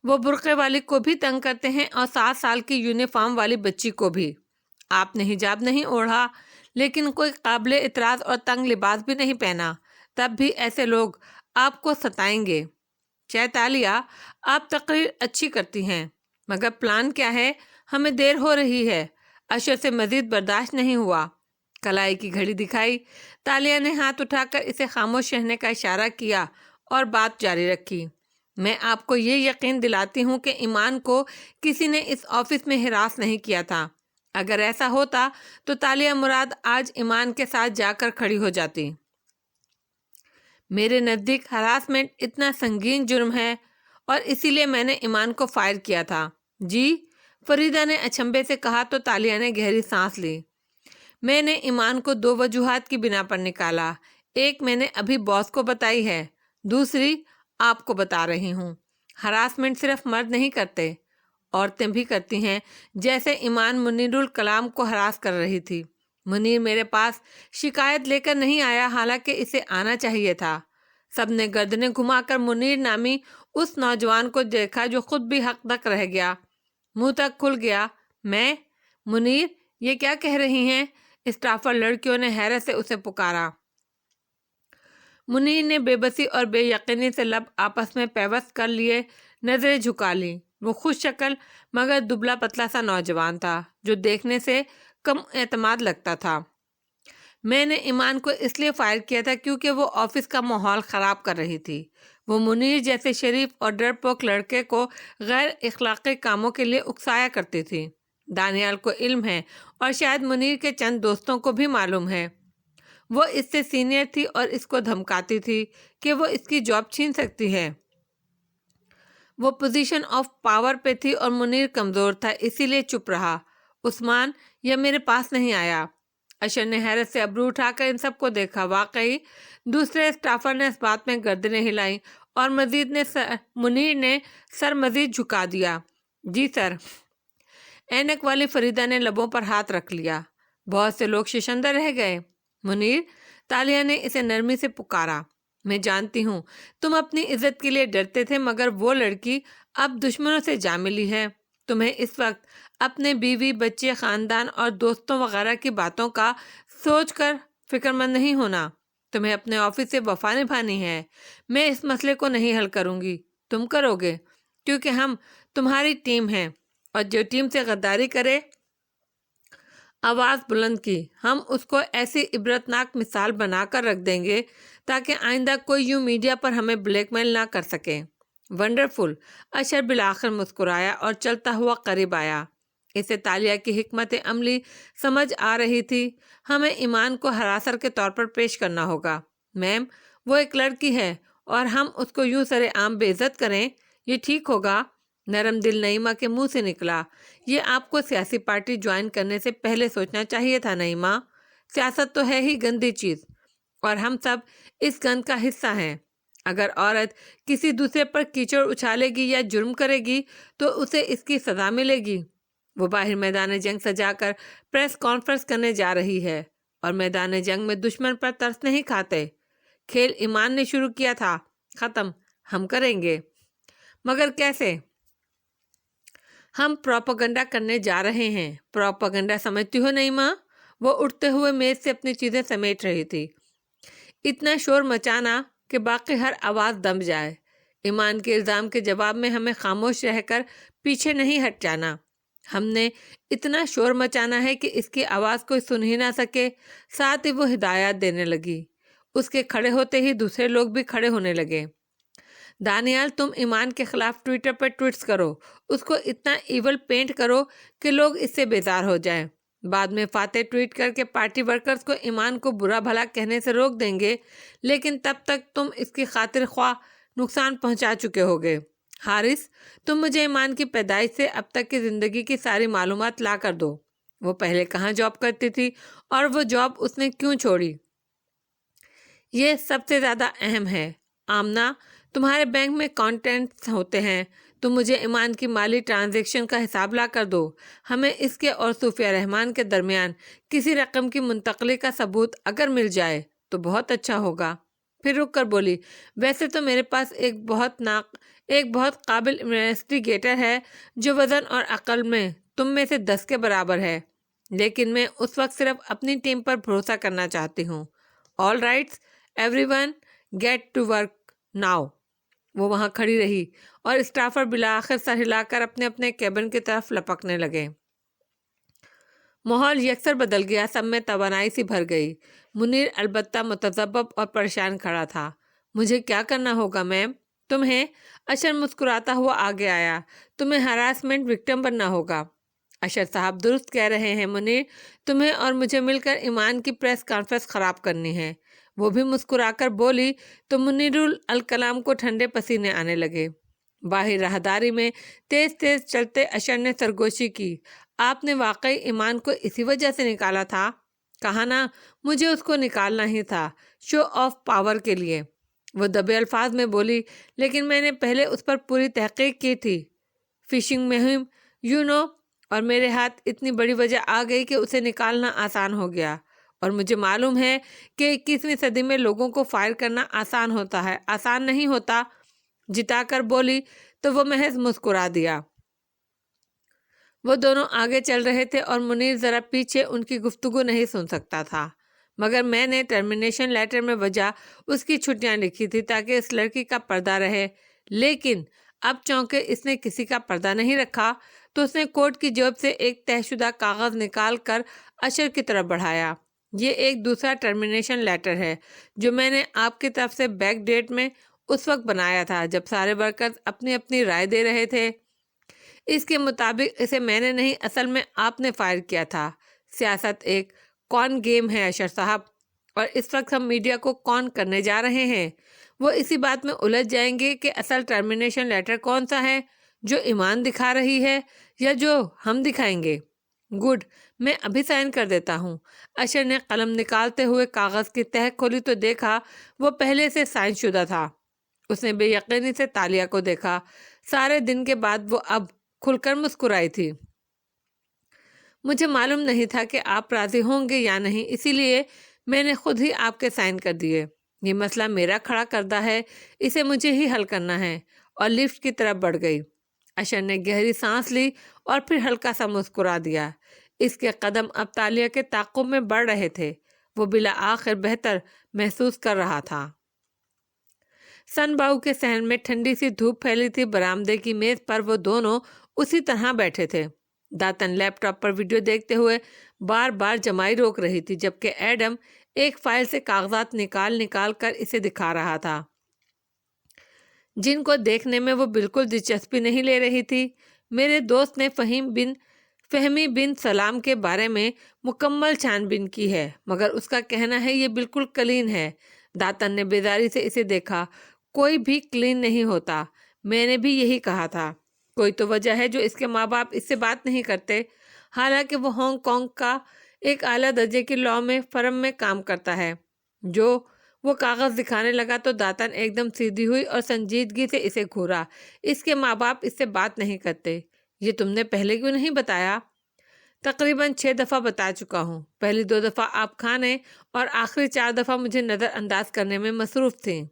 وہ برقعے والی کو بھی تنگ کرتے ہیں اور 7 سال کی یونیفارم والی بچی کو بھی۔ آپ نے حجاب نہیں اوڑھا، لیکن کوئی قابل اعتراض اور تنگ لباس بھی نہیں پہنا، تب بھی ایسے لوگ آپ کو ستائیں گے۔ چیتالیہ، آپ تقریر اچھی کرتی ہیں، مگر پلان کیا ہے؟ ہمیں دیر ہو رہی ہے۔ اشر سے مزید برداشت نہیں ہوا۔ کلائی کی گھڑی دکھائی۔ تالیہ نے ہاتھ اٹھا کر اسے خاموش رہنے کا اشارہ کیا اور بات جاری رکھی۔ میں آپ کو یہ یقین دلاتی ہوں کہ ایمان کو کسی نے اس آفس میں ہراس نہیں کیا تھا۔ اگر ایسا ہوتا تو تالیہ مراد آج ایمان کے ساتھ جا کر کھڑی ہو جاتی۔ میرے نزدیک ہراسمنٹ اتنا سنگین جرم ہے اور اسی لیے میں نے ایمان کو فائر کیا تھا۔ جی؟ فریدہ نے اچنبھے سے کہا تو تالیہ نے گہری سانس لی۔ میں نے ایمان کو 2 وجوہات کی بنا پر نکالا۔ ایک میں نے ابھی باس کو بتائی ہے، دوسری آپ کو بتا رہی ہوں۔ ہراسمنٹ صرف مرد نہیں کرتے، عورتیں بھی کرتی ہیں، جیسے ایمان منیر الکلام کو ہراس کر رہی تھی۔ منیر میرے پاس شکایت لے کر نہیں آیا، حالانکہ اسے آنا چاہیے تھا۔ سب نے گردنیں گھما کر منیر نامی اس نوجوان کو دیکھا جو خود بھی حق تک رہ گیا، منہ تک کھل گیا۔ میں؟ منیر، یہ کیا کہہ رہی ہیں؟ اسٹافر لڑکیوں نے حیرت سے اسے پکارا۔ منیر نے بے بسی اور بے یقینی سے لب آپس میں پیوست کر لیے۔ نظریں جھکا لیں۔ وہ خوش شکل مگر دبلا پتلا سا نوجوان تھا جو دیکھنے سے کم اعتماد لگتا تھا۔ میں نے ایمان کو اس لیے فائر کیا تھا کیونکہ وہ آفس کا ماحول خراب کر رہی تھی۔ وہ منیر جیسے شریف اور ڈرپوک لڑکے کو غیر اخلاقی کاموں کے لیے اکسایا کرتی تھی۔ دانیال کو علم ہے اور شاید منیر کے چند دوستوں کو بھی معلوم ہے۔ وہ اس سے سینئر تھی اور اس کو دھمکاتی تھی کہ وہ اس کی جاب چھین سکتی ہے۔ وہ پوزیشن آف پاور پہ تھی اور منیر کمزور تھا، اسی لیے چپ رہا۔ عثمان یہ میرے پاس نہیں آیا۔ اشر نے حیرت سے ابرو اٹھا کر ان سب کو دیکھا۔ واقعی دوسرے اسٹافر نے اس بات میں گردنیں ہلائیں اور منیر نے سر مزید جھکا دیا۔ جی سر۔ اینک والی فریدہ نے لبوں پر ہاتھ رکھ لیا۔ بہت سے لوگ ششندر رہ گئے۔ منیر، تالیہ نے اسے نرمی سے پکارا، میں جانتی ہوں تم اپنی عزت کے لیے ڈرتے تھے، مگر وہ لڑکی اب دشمنوں سے جا ملی ہے۔ تمہیں اس وقت اپنے بیوی، بچے، خاندان اور دوستوں وغیرہ کی باتوں کا سوچ کر فکر مند نہیں ہونا۔ تمہیں اپنے آفس سے وفا نبھانی ہے۔ میں اس مسئلے کو نہیں حل کروں گی، تم کرو گے، کیونکہ ہم تمہاری ٹیم ہیں، اور جو ٹیم سے غداری کرے آواز بلند کی، ہم اس کو ایسی عبرتناک مثال بنا کر رکھ دیں گے تاکہ آئندہ کوئی یوں میڈیا پر ہمیں بلیک میل نہ کر سکے۔ ونڈرفل۔ اشر بالآخر مسکرایا اور چلتا ہوا قریب آیا۔ اسے تالیہ کی حکمت عملی سمجھ آ رہی تھی۔ ہمیں ایمان کو ہراسر کے طور پر پیش کرنا ہوگا۔ میم، وہ ایک لڑکی ہے اور ہم اس کو یوں سر عام بے عزت کریں، یہ ٹھیک ہوگا؟ نرم دل نعیمہ کے منہ سے نکلا۔ یہ آپ کو سیاسی پارٹی جوائن کرنے سے پہلے سوچنا چاہیے تھا نعیمہ۔ سیاست تو ہے ہی گندی چیز، اور ہم سب اس گند کا حصہ ہیں۔ اگر عورت کسی دوسرے پر کیچڑ اچھالے گی یا جرم کرے گی تو اسے اس کی سزا ملے گی۔ وہ باہر میدان جنگ سجا کر پریس کانفرنس کرنے جا رہی ہے، اور میدان جنگ میں دشمن پر ترس نہیں کھاتے۔ کھیل ایمان نے شروع کیا تھا، ختم ہم کریں گے۔ مگر کیسے؟ ہم پروپیگنڈا کرنے جا رہے ہیں۔ پروپیگنڈا سمجھتی ہو نعیمہ؟ وہ اٹھتے ہوئے میز سے اپنی چیزیں سمیٹ رہی تھی۔ اتنا شور مچانا کہ باقی ہر آواز دم جائے۔ ایمان کے الزام کے جواب میں ہمیں خاموش رہ کر پیچھے نہیں ہٹ جانا۔ ہم نے اتنا شور مچانا ہے کہ اس کی آواز کوئی سن ہی نہ سکے۔ ساتھ ہی وہ ہدایات دینے لگی۔ اس کے کھڑے ہوتے ہی دوسرے لوگ بھی کھڑے ہونے لگے۔ دانیال، تم ایمان کے خلاف ٹویٹر پر ٹویٹس کرو، اس کو اتنا ایول پینٹ کرو کہ لوگ اس سے بیزار ہو جائیں۔ بعد میں فاتح ٹویٹ کر کے پارٹی ورکرز کو ایمان کو برا بھلا کہنے سے روک دیں گے، لیکن تب تک تم اس کی خاطر خواہ نقصان پہنچا چکے ہوگے۔ حارث، تم مجھے ایمان کی پیدائش سے اب تک کی زندگی کی ساری معلومات لا کر دو۔ وہ پہلے کہاں جاب کرتی تھی اور وہ جاب اس نے کیوں چھوڑی؟ یہ سب سے زیادہ اہم ہے۔ آمنہ، تمہارے بینک میں کانٹینٹس ہوتے ہیں، تم مجھے ایمان کی مالی ٹرانزیکشن کا حساب لا کر دو۔ ہمیں اس کے اور صوفیہ رحمان کے درمیان کسی رقم کی منتقلی کا ثبوت اگر مل جائے تو بہت اچھا ہوگا۔ پھر رک کر بولی، ویسے تو میرے پاس ایک بہت قابل انویسٹیگیٹر ہے جو وزن اور عقل میں تم میں سے 10 کے برابر ہے، لیکن میں اس وقت صرف اپنی ٹیم پر بھروسہ کرنا چاہتی ہوں۔ All right everyone, get to work now. وہ وہاں کھڑی رہی اور اسٹافر بالآخر سر ہلا کر اپنے اپنے کیبن کی طرف لپکنے لگے۔ ماحول یکسر بدل گیا، سب میں توانائی سی بھر گئی۔ منیر البتہ متذبذب اور پریشان کھڑا تھا۔ مجھے کیا کرنا ہوگا میم؟ تمہیں، اشر مسکراتا ہوا آگے آیا، تمہیں ہراسمنٹ وکٹم بننا ہوگا۔ اشر صاحب درست کہہ رہے ہیں منیر، تمہیں اور مجھے مل کر ایمان کی پریس کانفرنس خراب کرنی ہے۔ وہ بھی مسکرا کر بولی تو منیر الکلام کو ٹھنڈے پسینے آنے لگے۔ باہر راہداری میں تیز تیز چلتے اشر نے سرگوشی کی، آپ نے واقعی ایمان کو اسی وجہ سے نکالا تھا؟ کہا نا، مجھے اس کو نکالنا ہی تھا، شو آف پاور کے لیے۔ وہ دبے الفاظ میں بولی، لیکن میں نے پہلے اس پر پوری تحقیق کی تھی، فشنگ مہم اور میرے ہاتھ اتنی بڑی وجہ آ گئی کہ اسے نکالنا آسان ہو گیا، اور مجھے معلوم ہے کہ 21ویں صدی میں لوگوں کو فائر کرنا آسان ہوتا ہے، آسان نہیں ہوتا۔ جتا کر بولی تو وہ محض مسکرا دیا۔ وہ دونوں آگے چل رہے تھے اور منیر ذرا پیچھے ان کی گفتگو نہیں سن سکتا تھا، مگر میں نے ٹرمینیشن لیٹر میں وجہ اس کی چھٹیاں لکھی تھی تاکہ اس لڑکی کا پردہ رہے، لیکن اب چونکہ اس نے کسی کا پردہ نہیں رکھا تو اس نے کوٹ کی جیب سے ایک طے شدہ کاغذ نکال کر اشر کی طرف بڑھایا۔ یہ ایک دوسرا ٹرمینیشن لیٹر ہے جو میں نے آپ کی طرف سے بیک ڈیٹ میں اس وقت بنایا تھا جب سارے ورکرز اپنی اپنی رائے دے رہے تھے۔ اس کے مطابق اسے میں نے نہیں، اصل میں آپ نے فائر کیا تھا۔ سیاست ایک کون گیم ہے اشر صاحب، اور اس وقت ہم میڈیا کو کون کرنے جا رہے ہیں۔ وہ اسی بات میں الجھ جائیں گے کہ اصل ٹرمینیشن لیٹر کون سا ہے، جو ایمان دکھا رہی ہے یا جو ہم دکھائیں گے۔ گڈ، میں ابھی سائن کر دیتا ہوں۔ اشر نے قلم نکالتے ہوئے کاغذ کی تہہ کھولی تو دیکھا وہ پہلے سے سائن شدہ تھا۔ اس نے بے یقینی سے تالیہ کو دیکھا۔ سارے دن کے بعد وہ اب کھل کر مسکرائی تھی۔ مجھے معلوم نہیں تھا کہ آپ راضی ہوں گے یا نہیں، اسی لیے میں نے خود ہی آپ کے سائن کر دیے۔ یہ مسئلہ میرا کھڑا کردہ ہے، اسے مجھے ہی حل کرنا ہے، اور لفٹ کی طرف بڑھ گئی۔ اشر نے گہری سانس لی اور پھر ہلکا سا مسکرا دیا۔ اس کے قدم اب تالیہ کے تعاقب میں بڑھ رہے تھے۔ وہ بالآخر بہتر محسوس کر رہا تھا۔ سن باؤ کے صحن میں ٹھنڈی سی دھوپ پھیلی تھی۔ برآمدے کی میز پر وہ دونوں اسی طرح بیٹھے تھے۔ داتن لیپ ٹاپ پر ویڈیو دیکھتے ہوئے بار بار جمائی روک رہی تھی، جبکہ ایڈم ایک فائل سے کاغذات نکال کر اسے دکھا رہا تھا، جن کو دیکھنے میں وہ بالکل دلچسپی نہیں لے رہی تھی۔ میرے دوست نے فہمی بن سلام کے بارے میں مکمل چھان بین کی ہے، مگر اس کا کہنا ہے یہ بالکل کلین ہے۔ داتن نے بیزاری سے اسے دیکھا۔ کوئی بھی کلین نہیں ہوتا، میں نے بھی یہی کہا تھا۔ کوئی تو وجہ ہے جو اس کے ماں باپ اس سے بات نہیں کرتے، حالانکہ وہ ہانگ کانگ کا ایک اعلیٰ درجے کی لاء فرم میں کام کرتا ہے۔ جو وہ کاغذ دکھانے لگا تو داتن ایک دم سیدھی ہوئی اور سنجیدگی سے اسے گھورا۔ اس کے ماں باپ اس سے بات نہیں کرتے۔ یہ تم نے پہلے کیوں نہیں بتایا؟ تقریباً 6 دفعہ بتا چکا ہوں۔ پہلی 2 دفعہ آپ کھانے اور آخری 4 دفعہ مجھے نظر انداز کرنے میں مصروف تھیں۔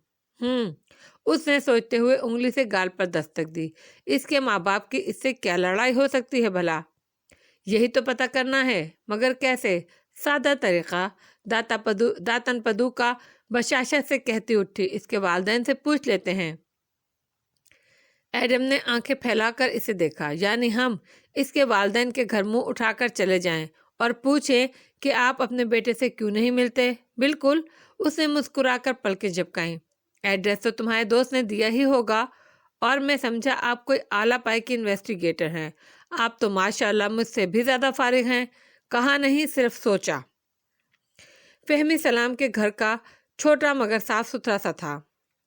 اس نے سوچتے ہوئے انگلی سے گال پر دستک دی۔ اس کے ماں باپ کی اس سے کیا لڑائی ہو سکتی ہے بھلا؟ یہی تو پتہ کرنا ہے، مگر کیسے؟ سادہ طریقہ، داتن پدو کا بشاشت سے کہتی اٹھی۔ اس کے والدین سے پوچھ لیتے ہیں۔ ایڈم نے آنکھیں پھیلا کر اسے دیکھا۔ یعنی ہم اس کے والدین کے گھر منہ اٹھا کر چلے جائیں اور پوچھیں کہ آپ اپنے بیٹے سے کیوں نہیں ملتے؟ بالکل، اس نے مسکرا کر پلکیں جھپکائیں۔ ایڈریس تو تمہارے دوست نے دیا ہی ہوگا، اور میں سمجھا آپ کوئی اعلیٰ پائے کی انویسٹیگیٹر ہیں۔ آپ تو ماشاءاللہ مجھ سے بھی زیادہ فارغ ہیں۔ کہا نہیں، صرف سوچا۔ فہمی سلام کے گھر کا چھوٹا مگر صاف ستھرا سا تھا۔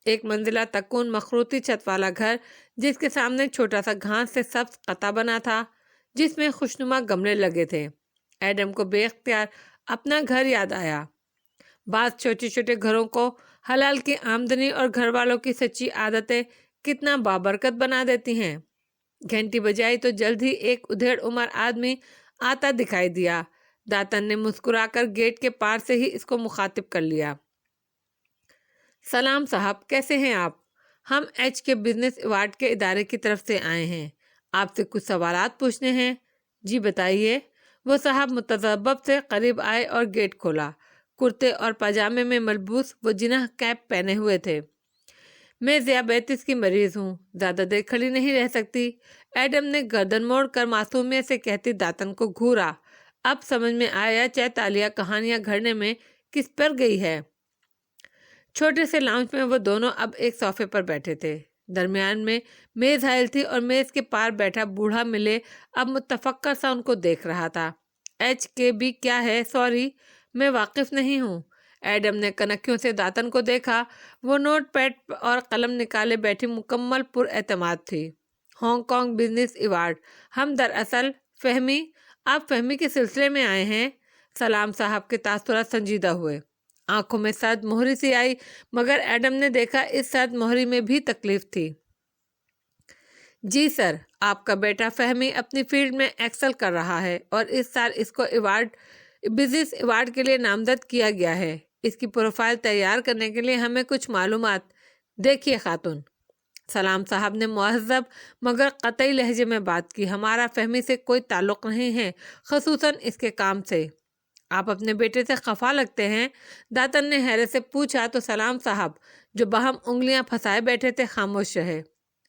ایک منزلہ تکون مخروطی چھت والا گھر، جس کے سامنے چھوٹا سا گھاس سے سبز قطع بنا تھا، جس میں خوشنما گملے لگے تھے۔ ایڈم کو بے اختیار اپنا گھر یاد آیا۔ بعض چھوٹے چھوٹے گھروں کو حلال کی آمدنی اور گھر والوں کی سچی عادتیں کتنا بابرکت بنا دیتی ہیں۔ گھنٹی بجائی تو جلد ہی ایک ادھیڑ عمر آدمی آتا دکھائی دیا۔ داتن نے مسکرا کر گیٹ کے پار سے ہی اس کو مخاطب کر لیا۔ سلام صاحب، کیسے ہیں آپ؟ ہم ایچ کے بزنس ایوارڈ کے ادارے کی طرف سے آئے ہیں۔ آپ سے کچھ سوالات پوچھنے ہیں۔ جی بتائیے۔ وہ صاحب متذبذب سے قریب آئے اور گیٹ کھولا۔ کرتے اور پاجامے میں ملبوس وہ جناح کیپ پہنے ہوئے تھے۔ میں ذیابیطس کی مریض ہوں، زیادہ دیر کھڑی نہیں رہ سکتی۔ ایڈم نے گردن موڑ کر معصومیت سے کہتی داتن کو گھورا۔ اب سمجھ میں آیا چہ تالیہ کہانیاں گھڑنے میں کس پر گئی ہے۔ چھوٹے سے لاؤنج میں وہ دونوں اب ایک صوفے پر بیٹھے تھے۔ درمیان میں میز حائل تھی اور میز کے پار بیٹھا بوڑھا ملے اب متفکر سا ان کو دیکھ رہا تھا۔ ایچ کے بی کیا ہے؟ سوری، میں واقف نہیں ہوں۔ ایڈم نے کنکھیوں سے داتن کو دیکھا۔ وہ نوٹ پیڈ اور قلم نکالے بیٹھی مکمل پر اعتماد تھی۔ Hong Kong business award. ہم دراصل فہمی، آپ فہمی کے سلسلے میں آئے ہیں؟ سلام صاحب کے تاثرات سنجیدہ ہوئے۔ آنکھوں میں سرد مہری سی آئی، مگر ایڈم نے دیکھا اس سرد مہری میں بھی تکلیف تھی۔ جی سر، آپ کا بیٹا فہمی اپنی فیلڈ میں ایکسل کر رہا ہے اور اس سال اس کو بزنس ایوارڈ کے لیے نامزد کیا گیا ہے۔ اس کی پروفائل تیار کرنے کے لیے ہمیں کچھ معلومات۔ دیکھیے خاتون، سلام صاحب نے مہذب مگر قطعی لہجے میں بات کی، ہمارا فہمی سے کوئی تعلق نہیں ہے، خصوصاً اس کے کام سے۔ آپ اپنے بیٹے سے خفا لگتے ہیں؟ داتن نے حیرت سے پوچھا تو سلام صاحب جو باہم انگلیاں پھنسائے بیٹھے تھے خاموش رہے۔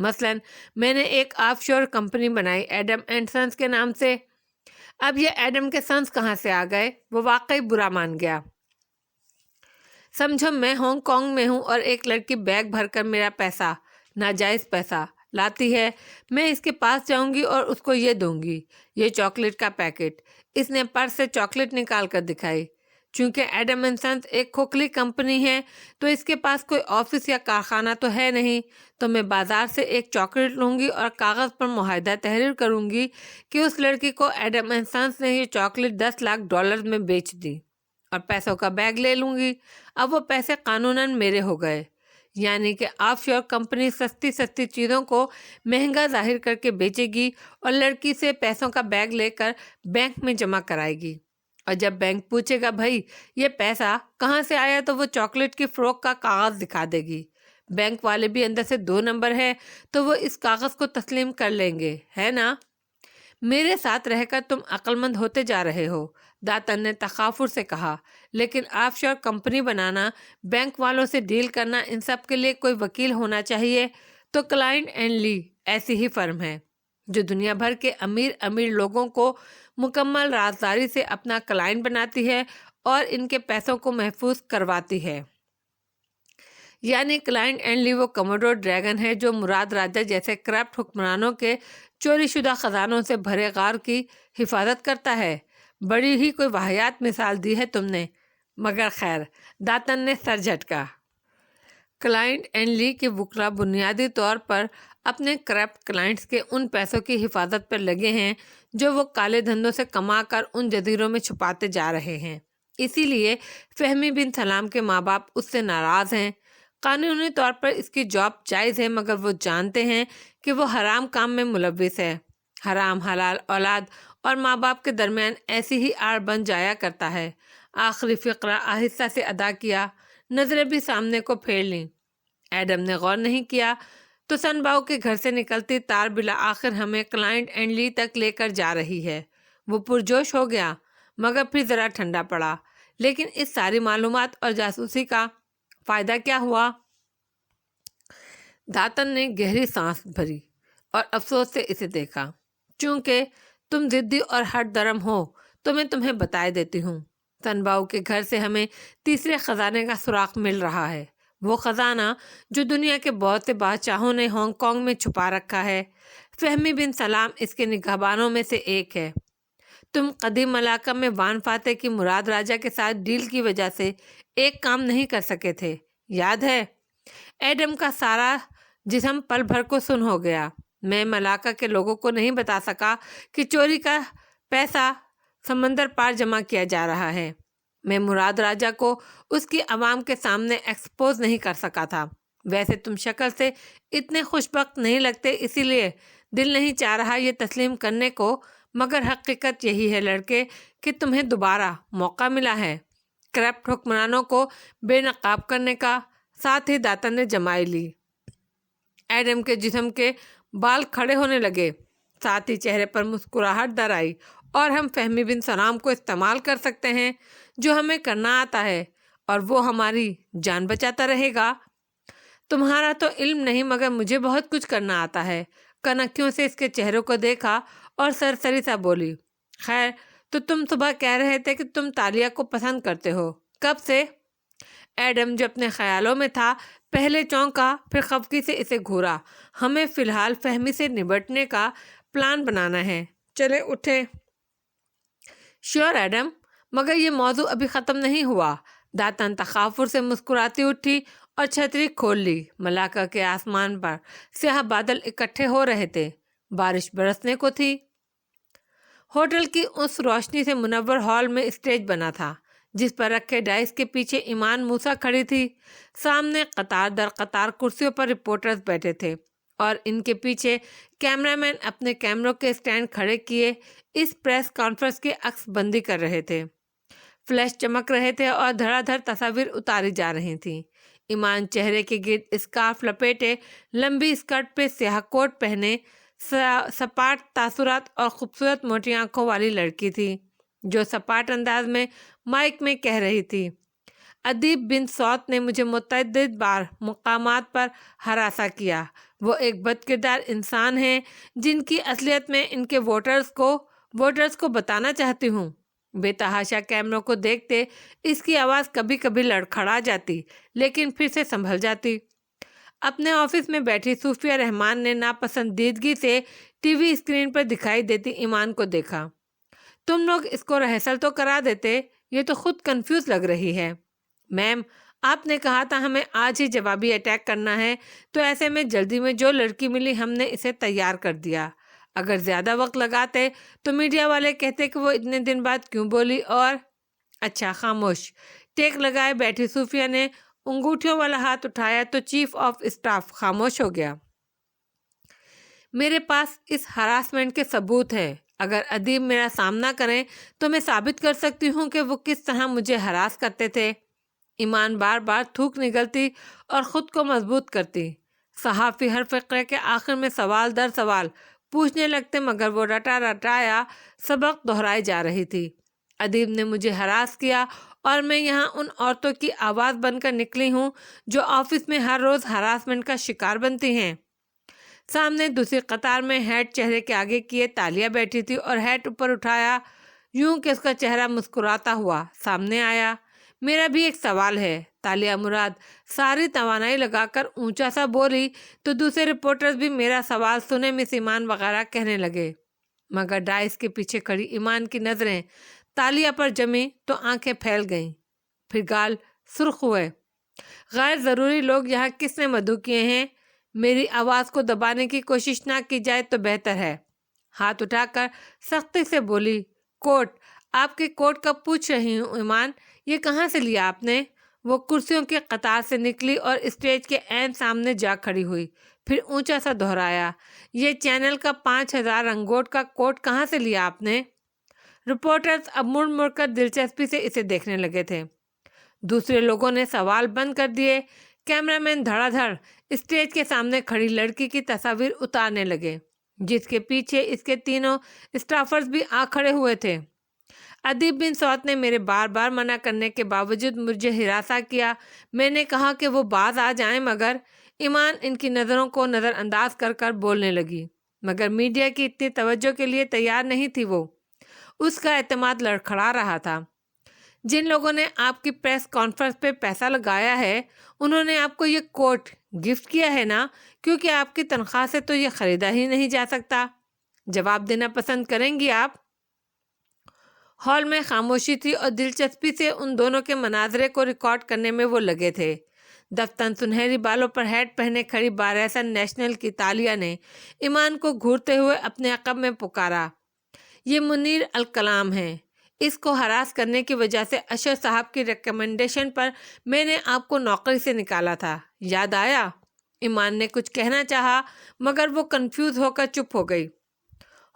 مثلاً میں نے ایک آف شور کمپنی بنائی ایڈم اینڈ سنس کے نام سے۔ اب یہ ایڈم کے سنس کہاں سے آ گئے؟ وہ واقعی برا مان گیا۔ سمجھو میں ہانگ کانگ میں ہوں اور ایک لڑکی بیگ بھر کر میرا پیسہ، ناجائز پیسہ لاتی ہے۔ میں اس کے پاس جاؤں گی اور اس کو یہ دوں گی، یہ چاکلیٹ کا پیکٹ۔ اس نے پرس سے چاکلیٹ نکال کر دکھائی۔ چونکہ ایڈم اینڈ سنس ایک کھوکھلی کمپنی ہے تو اس کے پاس کوئی آفس یا کارخانہ تو ہے نہیں، تو میں بازار سے ایک چاکلیٹ لوں گی اور کاغذ پر معاہدہ تحریر کروں گی کہ اس لڑکی کو ایڈم اینڈ سنس نے یہ چاکلیٹ $10 لاکھ میں بیچ دی، اور پیسوں کا بیگ لے لوں گی۔ اب وہ پیسے قانوناً میرے ہو گئے۔ یعنی کہ آف شور کمپنی سستی سستی چیزوں کو مہنگا ظاہر کر کے بیچے گی اور لڑکی سے پیسوں کا بیگ لے کر بینک میں جمع کرائے گی، اور جب بینک پوچھے گا بھائی یہ پیسہ کہاں سے آیا تو وہ چاکلیٹ کی فروخت کا کاغذ دکھا دے گی۔ بینک والے بھی اندر سے 2 نمبر ہے تو وہ اس کاغذ کو تسلیم کر لیں گے، ہے نا؟ میرے ساتھ رہ کر تم عقل مند ہوتے جا رہے ہو، داتن نے تغافر سے کہا، لیکن آف شور کمپنی بنانا، بینک والوں سے ڈیل کرنا، ان سب کے لیے کوئی وکیل ہونا چاہیے۔ تو کلائنٹ اینڈ لی ایسی ہی فرم ہے جو دنیا بھر کے امیر لوگوں کو مکمل رازداری سے اپنا کلائنٹ بناتی ہے اور ان کے پیسوں کو محفوظ کرواتی ہے۔ یعنی کلائنٹ اینڈ لی وہ کموڈو ڈریگن ہے جو مراد راجہ جیسے کرپٹ حکمرانوں کے چوری شدہ خزانوں سے بھرے غار کی حفاظت کرتا ہے۔ بڑی ہی کوئی واہیات مثال دی ہے تم نے، مگر خیر، داتن نے سر جھٹکا۔ کلائنٹ اینڈ لی کے وکلاء بنیادی طور پر اپنے کرپٹ کلائنٹس کے ان پیسوں کی حفاظت پر لگے ہیں جو وہ کالے دھندوں سے کما کر ان جزیروں میں چھپاتے جا رہے ہیں۔ اسی لیے فہمی بن سلام کے ماں باپ اس سے ناراض ہیں۔ قانونی طور پر اس کی جاب جائز ہے، مگر وہ جانتے ہیں کہ وہ حرام کام میں ملوث ہے۔ حرام حلال اولاد اور ماں باپ کے درمیان ایسی ہی آڑ بن جایا کرتا ہے۔ آخری فقرہ آہستہ سے ادا کیا، نظریں بھی سامنے کو پھیر لیں۔ ایڈم نے غور نہیں کیا تو سن باؤ کے گھر سے نکلتی تار بالآخر ہمیں کلائنٹ اینڈ لی تک لے کر جا رہی ہے۔ وہ پرجوش ہو گیا، مگر پھر ذرا ٹھنڈا پڑا۔ لیکن اس ساری معلومات اور جاسوسی کا فائدہ کیا ہوا؟ داتن نے گہری سانس بھری اور افسوس سے اسے دیکھا۔ چونکہ تم ضدی اور ہٹ درم ہو تو میں تمہیں بتائے دیتی ہوں۔ سن باؤ کے گھر سے ہمیں تیسرے خزانے کا سراغ مل رہا ہے، وہ خزانہ جو دنیا کے بہت سے بادشاہوں نے ہانگ کانگ میں چھپا رکھا ہے۔ فہمی بن سلام اس کے نگہبانوں میں سے ایک ہے۔ تم قدیم ملاقہ میں وان فاتح کی مراد راجہ کے ساتھ ڈیل کی وجہ سے ایک کام نہیں کر سکے تھے، یاد ہے؟ ایڈم کا سارا جسم پل بھر کو سن ہو گیا۔ میں ملاقہ کے لوگوں کو نہیں بتا سکا کہ چوری کا پیسہ سمندر پار جمع کیا جا رہا ہے۔ میں مراد راجہ کو اس کی عوام کے سامنے ایکسپوز نہیں کر سکا تھا۔ ویسے تم شکل سے اتنے خوش بخت نہیں لگتے، اسی لیے دل نہیں چاہ رہا یہ تسلیم کرنے کو، مگر حقیقت یہی ہے لڑکے کہ تمہیں دوبارہ موقع ملا ہے کرپٹ حکمرانوں کو بے نقاب کرنے کا۔ ساتھ ہی داتن نے جمائی لی۔ ایڈم کے جسم کے بال کھڑے ہونے لگے، ساتھ ہی چہرے پر مسکراہٹ در آئی۔ اور ہم فہمی بن سلام کو استعمال کر سکتے ہیں، جو ہمیں کرنا آتا ہے، اور وہ ہماری جان بچاتا رہے گا۔ تمہارا تو علم نہیں، مگر مجھے بہت کچھ کرنا آتا ہے۔ کنکیوں سے اس کے چہروں کو دیکھا اور سرسری سا بولی، خیر تو تم صبح کہہ رہے تھے کہ تم تالیہ کو پسند کرتے ہو، کب سے؟ ایڈم جو اپنے خیالوں میں تھا پہلے چونکا، پھر خفگی سے اسے گھورا۔ ہمیں فی الحال فہمی سے نبٹنے کا پلان بنانا ہے، چلے اٹھے۔ شیور ایڈم، مگر یہ موضوع ابھی ختم نہیں ہوا۔ داتن تغافر سے مسکراتی اٹھی اور چھتری کھول لی۔ ملاقہ کے آسمان پر سیاہ بادل اکٹھے ہو رہے تھے، بارش برسنے کو تھی۔ ہوٹل کی اس روشنی سے منور ہال میں اسٹیج بنا تھا، جس پر رکھے ڈائس کے پیچھے ایمان موسیٰ کھڑی تھی۔ سامنے قطار در قطار کرسیوں پر رپورٹرز بیٹھے تھے، اور ان کے پیچھے کیمرہ مین اپنے کیمروں کے اسٹینڈ کھڑے کیے اس پریس کانفرنس کی عکس بندی کر رہے تھے۔ فلیش چمک رہے تھے اور دھڑا دھڑ تصاویر اتاری جا رہی تھیں۔ ایمان چہرے کے گرد اسکارف لپیٹے، لمبی اسکرٹ پہ سیاہ کوٹ پہنے، سپاٹ تاثرات اور خوبصورت موٹی آنکھوں والی لڑکی تھی، جو سپاٹ انداز میں مائک میں کہہ رہی تھی، ادیب بن سعود نے مجھے متعدد بار مقامات پر ہراساں کیا۔ وہ ایک بد کردار انسان ہیں جن کی اصلیت میں ان کے ووٹرز کو بتانا چاہتی ہوں۔ بے تحاشا کیمروں کو دیکھتے اس کی آواز کبھی کبھی لڑکھڑا جاتی لیکن پھر سے سنبھل جاتی۔ اپنے آفس میں بیٹھی صوفیہ رحمان نے ناپسندیدگی سے ٹی وی اسکرین پر دکھائی دیتی ایمان کو دیکھا۔ تم لوگ اس کو ریہرسل تو کرا دیتے، یہ تو خود کنفیوز لگ رہی ہے۔ میم، آپ نے کہا تھا ہمیں آج ہی جوابی اٹیک کرنا ہے، تو ایسے میں جلدی میں جو لڑکی ملی ہم نے اسے تیار کر دیا۔ اگر زیادہ وقت لگاتے تو میڈیا والے کہتے کہ وہ اتنے دن بعد کیوں بولی اور… اچھا خاموش۔ ٹیک لگائے بیٹھی صوفیہ نے انگوٹھیوں والا ہاتھ اٹھایا تو چیف آف اسٹاف خاموش ہو گیا۔ میرے پاس اس ہراسمنٹ کے ثبوت ہے۔ اگر ادیب میرا سامنا کریں تو میں ثابت کر سکتی ہوں کہ وہ کس طرح مجھے ہراس کرتے تھے۔ ایمان بار بار تھوک نگلتی اور خود کو مضبوط کرتی۔ صحافی ہر فقرے کے آخر میں سوال در سوال پوچھنے لگتے مگر وہ رٹا رٹایا سبق دہرائی جا رہی تھی۔ ادیب نے مجھے ہراس کیا اور میں یہاں ان عورتوں کی آواز بن کر نکلی ہوں جو آفس میں ہر روز ہراسمنٹ کا شکار بنتی ہیں۔ سامنے دوسری قطار میں ہیڈ چہرے کے آگے کیے تالیہ بیٹھی تھی اور ہیڈ اوپر اٹھایا یوں کہ اس کا چہرہ مسکراتا ہوا سامنے آیا۔ میرا بھی ایک سوال ہے، تالیہ مراد ساری توانائی لگا کر اونچا سا بولی تو دوسرے رپورٹرز بھی میرا سوال سنے مس ایمان وغیرہ کہنے لگے، مگر ڈائس کے پیچھے کھڑی ایمان کی نظریں تالیہ پر جمی تو آنکھیں پھیل گئیں، پھر گال سرخ ہوئے۔ غیر ضروری لوگ یہاں کس نے مدعو کیے ہیں؟ میری آواز کو دبانے کی کوشش نہ کی جائے تو بہتر ہے۔ ہاتھ اٹھا کر سختی سے بولی، کوٹ، آپ کے کوٹ کا پوچھ رہی ہوں ایمان، یہ کہاں سے لیا آپ نے؟ وہ کرسیوں کی قطار سے نکلی اور اسٹیج کے عین سامنے جا کھڑی ہوئی، پھر اونچا سا دہرایا، یہ چینل کا 5000 رنگوٹ کا کوٹ کہاں سے لیا آپ نے؟ رپورٹرز اب مڑ مڑ کر دلچسپی سے اسے دیکھنے لگے تھے۔ دوسرے لوگوں نے سوال بند کر دیے۔ کیمرہ مین دھڑا دھڑ اسٹیج کے سامنے کھڑی لڑکی کی تصاویر اتارنے لگے جس کے پیچھے اس کے تینوں اسٹافرز بھی آ کھڑے ہوئے تھے۔ ادیب بن سعود نے میرے بار بار منع کرنے کے باوجود مجھے ہراساں کیا۔ میں نے کہا کہ وہ باز آ جائیں مگر ایمان ان کی نظروں کو نظر انداز کر کر بولنے لگی، مگر میڈیا کی اتنی توجہ کے لیے تیار نہیں تھی وہ۔ اس کا اعتماد لڑکھڑا رہا تھا۔ جن لوگوں نے آپ کی پریس کانفرنس پہ پیسہ لگایا ہے انہوں نے آپ کو یہ کوٹ گفٹ کیا ہے نا، کیونکہ آپ کی تنخواہ سے تو یہ خریدا ہی نہیں جا سکتا۔ جواب دینا پسند کریں گی آپ؟ ہال میں خاموشی تھی اور دلچسپی سے ان دونوں کے مناظرے کو ریکارڈ کرنے میں وہ لگے تھے۔ دفتن سنہری بالوں پر ہیڈ پہنے کھڑی بارسن نیشنل کی تالیہ نے ایمان کو گھورتے ہوئے اپنے عقب میں پکارا، یہ منیر الکلام ہے، اس کو ہراس کرنے کی وجہ سے اشر صاحب کی ریکمنڈیشن پر میں نے آپ کو نوکری سے نکالا تھا، یاد آیا؟ ایمان نے کچھ کہنا چاہا مگر وہ کنفیوز ہو کر چپ ہو گئی۔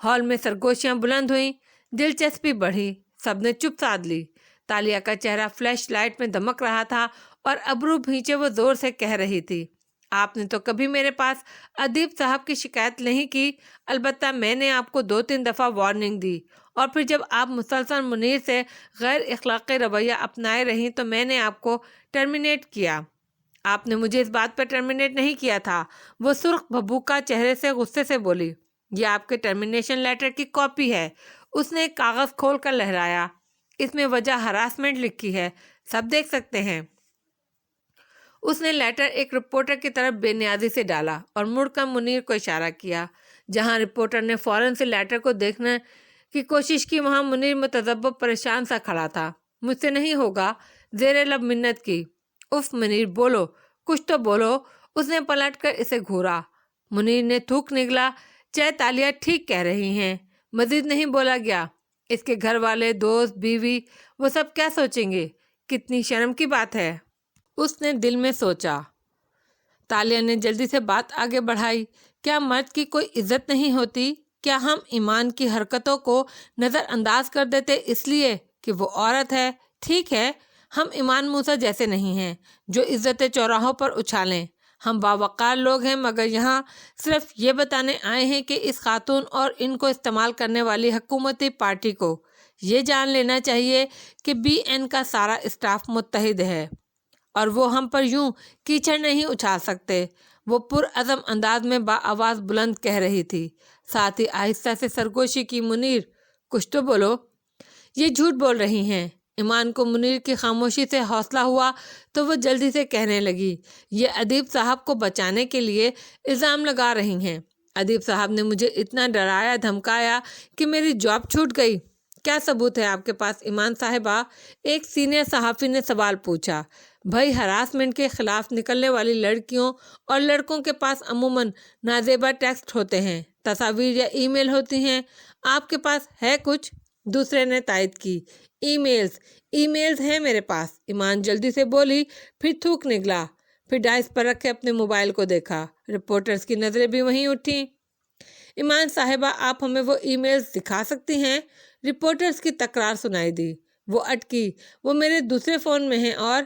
ہال میں سرگوشیاں بلند ہوئیں، دلچسپی بڑھی، سب نے چپ سادھ لی۔ تالیہ کا چہرہ فلیش لائٹ میں دمک رہا تھا اور ابرو بھینچے وہ زور سے کہہ رہی تھی، آپ نے تو کبھی میرے پاس ادیب صاحب کی شکایت نہیں کی، البتہ میں نے آپ کو 2-3 دفعہ وارننگ دی اور پھر جب آپ مسلسل منیر سے غیر اخلاقی رویہ اپنائے رہیں تو میں نے آپ کو ٹرمینیٹ کیا۔ آپ نے مجھے اس بات پر ٹرمینیٹ نہیں کیا تھا، وہ سرخ بھبوکا چہرے سے غصے سے بولی۔ یہ آپ کے ٹرمینیشن لیٹر کی کاپی ہے۔ اس نے ایک کاغذ کھول کر لہرایا، اس میں وجہ ہراسمنٹ لکھی ہے، سب دیکھ سکتے ہیں۔ اس نے لیٹر ایک رپورٹر کی طرف بے نیازی سے ڈالا اور مڑ کر منیر کو اشارہ کیا۔ جہاں رپورٹر نے فوراً سے لیٹر کو دیکھنے کی کوشش کی وہاں منیر متذبذب پریشان سا کھڑا تھا۔ مجھ سے نہیں ہوگا، زیر لب منت کی۔ اف منیر، بولو، کچھ تو بولو۔ اس نے پلٹ کر اسے گھورا۔ منیر نے تھوک نگلا، چہ تالیہ ٹھیک کہہ رہی ہیں۔ مزید نہیں بولا گیا۔ اس کے گھر والے، دوست، بیوی، وہ سب کیا سوچیں گے؟ کتنی شرم کی بات ہے، اس نے دل میں سوچا۔ تالیہ نے جلدی سے بات آگے بڑھائی، کیا مرد کی کوئی عزت نہیں ہوتی؟ کیا ہم ایمان کی حرکتوں کو نظر انداز کر دیتے اس لیے کہ وہ عورت ہے؟ ٹھیک ہے، ہم ایمان موسیٰ جیسے نہیں ہیں جو عزتیں چوراہوں پر اچھالیں۔ ہم باوقار لوگ ہیں مگر یہاں صرف یہ بتانے آئے ہیں کہ اس خاتون اور ان کو استعمال کرنے والی حکومتی پارٹی کو یہ جان لینا چاہیے کہ بی این کا سارا اسٹاف متحد ہے اور وہ ہم پر یوں کیچڑ نہیں اچھال سکتے، وہ پرعزم انداز میں آواز بلند کہہ رہی تھی۔ ساتھ ہی آہستہ سے سرگوشی کی، منیر کچھ تو بولو، یہ جھوٹ بول رہی ہیں۔ ایمان کو منیر کی خاموشی سے حوصلہ ہوا تو وہ جلدی سے کہنے لگی، یہ ادیب صاحب کو بچانے کے لیے الزام لگا رہی ہیں۔ ادیب صاحب نے مجھے اتنا ڈرایا دھمکایا کہ میری جاب چھوٹ گئی۔ کیا ثبوت ہے آپ کے پاس ایمان صاحبہ؟ ایک سینئر صحافی نے سوال پوچھا۔ بھائی، ہراسمنٹ کے خلاف نکلنے والی لڑکیوں اور لڑکوں کے پاس عموماً نازیبا ٹیکسٹ ہوتے ہیں، تصاویر یا ای میل ہوتی ہیں۔ آپ کے پاس ہے کچھ؟ دوسرے نے تائید کی۔ ای میلز ہیں میرے پاس، ایمان جلدی سے بولی، پھر تھوک نکلا۔ پھر ڈائس پر رکھے اپنے موبائل کو دیکھا۔ رپورٹرز کی نظریں بھی وہیں اٹھیں۔ ایمان صاحبہ، آپ ہمیں وہ ای میلز دکھا سکتی ہیں؟ رپورٹرز کی تکرار سنائی دی۔ وہ اٹکی۔ وہ میرے دوسرے فون میں ہیں اور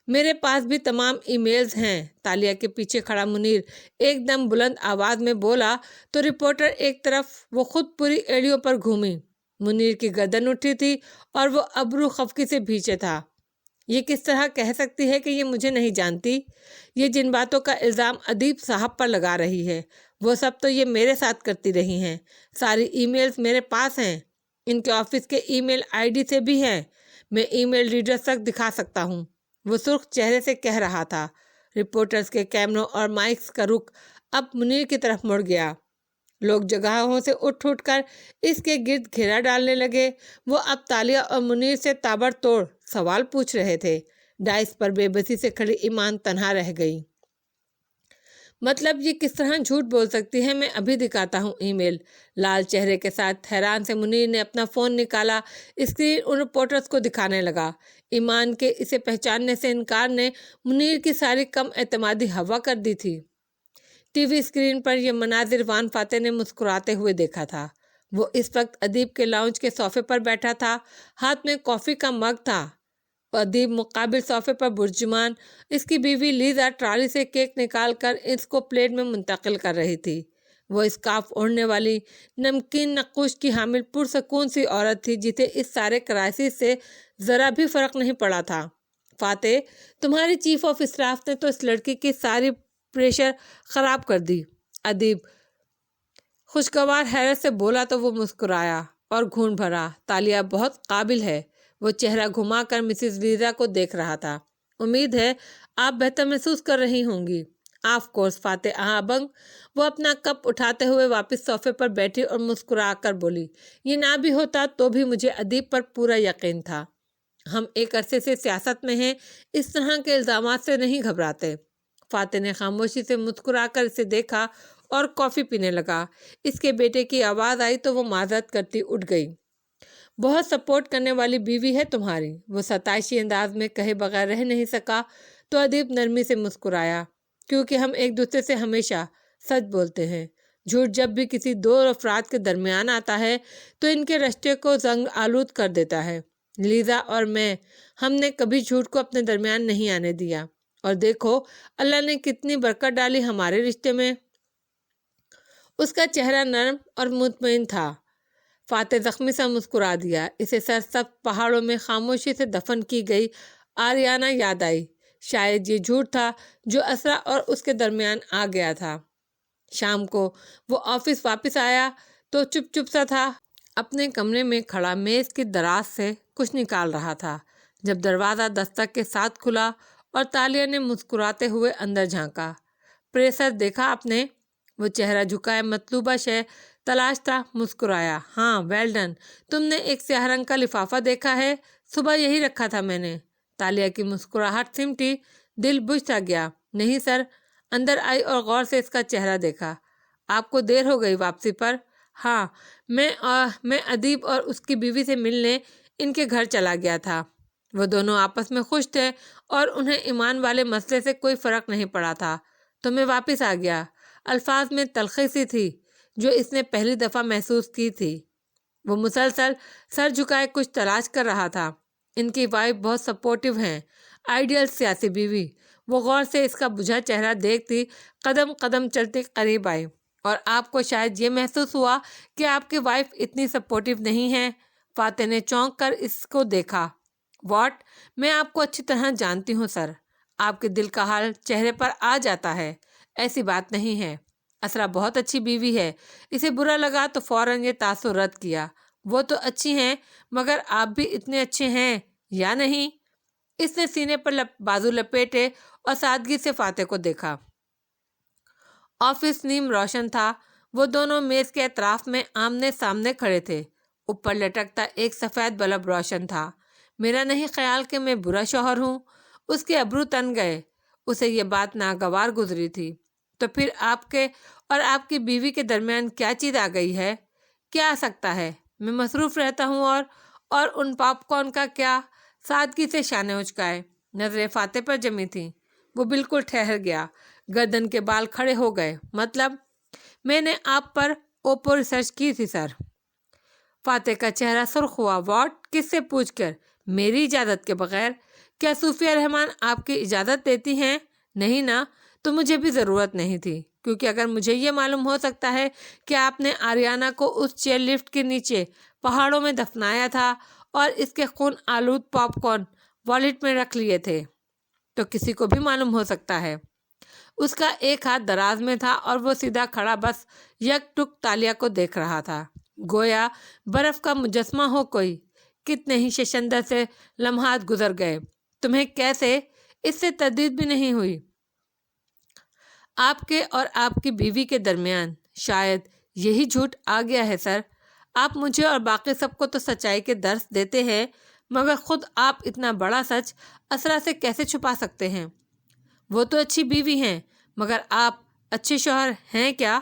میرے پاس بھی تمام ای میلز ہیں۔ تالیہ کے پیچھے کھڑا منیر ایک دم بلند آواز میں بولا تو رپورٹر ایک طرف، وہ خود پوری ایڑیوں پر گھومی۔ منیر کی گردن اٹھی تھی اور وہ ابرو خفگی سے بھیچے تھا۔ یہ کس طرح کہہ سکتی ہے کہ یہ مجھے نہیں جانتی؟ یہ جن باتوں کا الزام ادیب صاحب پر لگا رہی ہے، وہ سب تو یہ میرے ساتھ کرتی رہی ہیں۔ ساری ای میلز میرے پاس ہیں، ان کے آفس کے ای میل آئی ڈی سے بھی ہیں، میں ای میل ریڈر تک دکھا سکتا ہوں، وہ سرخ چہرے سے کہہ رہا تھا۔ رپورٹرز کے کیمروں اور مائکس کا رخ اب منیر کی طرف مڑ گیا۔ لوگ جگہوں سے اٹھ کر اس کے گرد گھیرا ڈالنے لگے۔ وہ اب تالیہ اور منیر سے تابڑتوڑ سوال پوچھ رہے تھے۔ ڈائس پر بے بسی سے کھڑی ایمان تنہا رہ گئی۔ مطلب یہ کس طرح جھوٹ بول سکتی ہے؟ میں ابھی دکھاتا ہوں ای میل۔ لال چہرے کے ساتھ حیران سے منیر نے اپنا فون نکالا، اسکرین ان رپورٹرز کو دکھانے لگا۔ ایمان کے اسے پہچاننے سے انکار نے منیر کی ساری کم اعتمادی ہوا کر دی تھی۔ ٹی وی اسکرین پر یہ مناظر وان فاتح نے مسکراتے ہوئے دیکھا تھا۔ وہ اس وقت ادیب کے لاؤنج کے صوفے پر بیٹھا تھا، ہاتھ میں کافی کا مگ تھا۔ ادیب مقابل صوفے پر برجمان، اس کی بیوی لیزا ٹرالی سے کیک نکال کر اس کو پلیٹ میں منتقل کر رہی تھی۔ وہ اسکارف اوڑھنے والی، نمکین نقوش کی حامل پرسکون سی عورت تھی جسے اس سارے کرائسس سے ذرا بھی فرق نہیں پڑا تھا۔ فاتح، تمہاری چیف آف اسٹاف نے تو اس لڑکی کی ساری پریشر خراب کر دی۔ ادیب خوشگوار حیرت سے بولا تو وہ مسکرایا اور گھون بھرا۔ تالیہ بہت قابل ہے۔ وہ چہرہ گھما کر مسز لیزا کو دیکھ رہا تھا۔ امید ہے آپ بہتر محسوس کر رہی ہوں گی۔ آف کورس، فاتح بنگ۔ وہ اپنا کپ اٹھاتے ہوئے واپس صوفے پر بیٹھی اور مسکرا کر بولی، یہ نہ بھی ہوتا تو بھی مجھے ادیب پر پورا یقین تھا۔ ہم ایک عرصے سے سیاست میں ہیں، اس طرح کے الزامات سے نہیں گھبراتے۔ فاتح نے خاموشی سے مسکرا کر اسے دیکھا اور کافی پینے لگا۔ اس کے بیٹے کی آواز آئی تو وہ معذرت کرتی اٹھ گئی۔ بہت سپورٹ کرنے والی بیوی ہے تمہاری، وہ ستائشی انداز میں کہے بغیر رہ نہیں سکا تو ادیب نرمی سے مسکرایا، کیونکہ ہم ایک دوسرے سے ہمیشہ سچ بولتے ہیں۔ جھوٹ جب بھی کسی دو افراد کے درمیان آتا ہے تو ان کے رشتے کو زنگ آلود کر دیتا ہے۔ لیزا اور میں، ہم نے کبھی جھوٹ کو اپنے درمیان نہیں آنے دیا، اور دیکھو اللہ نے کتنی برکت ڈالی ہمارے رشتے میں۔ اس کا چہرہ نرم اور مطمئن تھا۔ فاتح زخمی سا مسکرا دیا۔ اسے سرسبز پہاڑوں میں خاموشی سے دفن کی گئی آریانہ یاد آئی۔ شاید یہ جھوٹ تھا جو اسرا اور اس کے درمیان آ گیا تھا۔ شام کو وہ آفس واپس آیا تو چپ سا تھا، اپنے کمرے میں کھڑا میز کی دراز سے کچھ نکال رہا تھا، جب دروازہ دستک کے ساتھ کھلا اور تالیہ نے مسکراتے ہوئے اندر جھانکا۔ پریسر دیکھا آپ نے؟ وہ چہرہ جھکائے مطلوبہ شے تلاشتا مسکرایا۔ ہاں، ویل ڈن۔ تم نے ایک سیاہ رنگ کا لفافہ دیکھا ہے؟ صبح یہی رکھا تھا میں نے۔ تالیہ کی مسکراہٹ سمٹی، دل بجھ سا گیا۔ نہیں سر۔ اندر آئی اور غور سے اس کا چہرہ دیکھا۔ آپ کو دیر ہو گئی واپسی پر؟ ہاں، میں ادیب اور اس کی بیوی سے ملنے ان کے گھر چلا گیا تھا۔ وہ دونوں آپس میں خوش تھے اور انہیں ایمان والے مسئلے سے کوئی فرق نہیں پڑا تھا، تو میں واپس آ گیا۔ الفاظ میں تلخی سی تھی جو اس نے پہلی دفعہ محسوس کی تھی۔ وہ مسلسل سر جھکائے کچھ تلاش کر رہا تھا۔ ان کی وائف بہت سپورٹیو ہیں، آئیڈیل سیاسی بیوی۔ وہ غور سے اس کا بجھا چہرہ دیکھتی قدم قدم چلتی قریب آئی۔ اور آپ کو شاید یہ محسوس ہوا کہ آپ کی وائف اتنی سپورٹیو نہیں ہے؟ فاتح نے چونک کر اس کو دیکھا۔ واٹ؟ میں آپ کو اچھی طرح جانتی ہوں سر۔ آپ کے دل کا حال چہرے پر آ جاتا ہے۔ ایسی بات نہیں ہے، اسرا بہت اچھی بیوی ہے۔ اسے برا لگا تو فوراً یہ تاثر رد کیا۔ وہ تو اچھی ہیں، مگر آپ بھی اتنے اچھے ہیں یا نہیں؟ اس نے سینے پر بازو لپیٹے اور سادگی سے فاتح کو دیکھا۔ آفس نیم روشن تھا۔ وہ دونوں میز کے اطراف میں آمنے سامنے کھڑے تھے۔ اوپر لٹکتا ایک سفید بلب روشن تھا۔ میرا نہیں خیال کہ میں برا شوہر ہوں۔ اس کے ابرو تن گئے۔ اسے یہ بات ناگوار گزری تھی۔ تو پھر آپ کے اور آپ کی بیوی کے درمیان کیا چیز آ گئی ہے؟ کیا آ سکتا ہے؟ میں مصروف رہتا ہوں اور ان پاپ کارن کا کیا؟ سادگی سے شانے اچکائے۔ نظریں فاتح پر جمی تھیں۔ وہ بالکل ٹھہر گیا۔ گردن کے بال کھڑے ہو گئے۔ مطلب؟ میں نے آپ پر اوپو ریسرچ کی تھی سر۔ فاتح کا چہرہ سرخ ہوا۔ واٹ؟ کس سے پوچھ کر؟ میری اجازت کے بغیر؟ کیا صوفیہ رحمان آپ کی اجازت دیتی ہیں؟ نہیں نا؟ تو مجھے بھی ضرورت نہیں تھی، کیونکہ اگر مجھے یہ معلوم ہو سکتا ہے کہ آپ نے آریانہ کو اس چیئر لفٹ کے نیچے پہاڑوں میں دفنایا تھا اور اس کے خون آلود پاپ کارن والیٹ میں رکھ لیے تھے، تو کسی کو بھی معلوم ہو سکتا ہے۔ اس کا ایک ہاتھ دراز میں تھا اور وہ سیدھا کھڑا بس یک ٹک تالیہ کو دیکھ رہا تھا، گویا برف کا مجسمہ ہو کوئی۔ کتنے ہی ششندر سے لمحات گزر گئے۔ تمہیں کیسے؟ اس سے تردید بھی نہیں ہوئی۔ آپ کے اور آپ کی بیوی کے درمیان شاید یہی جھوٹ آ گیا ہے سر۔ آپ مجھے اور باقی سب کو تو سچائی کے درس دیتے ہیں، مگر خود آپ اتنا بڑا سچ اسرا سے کیسے چھپا سکتے ہیں؟ وہ تو اچھی بیوی ہیں، مگر آپ اچھے شوہر ہیں کیا؟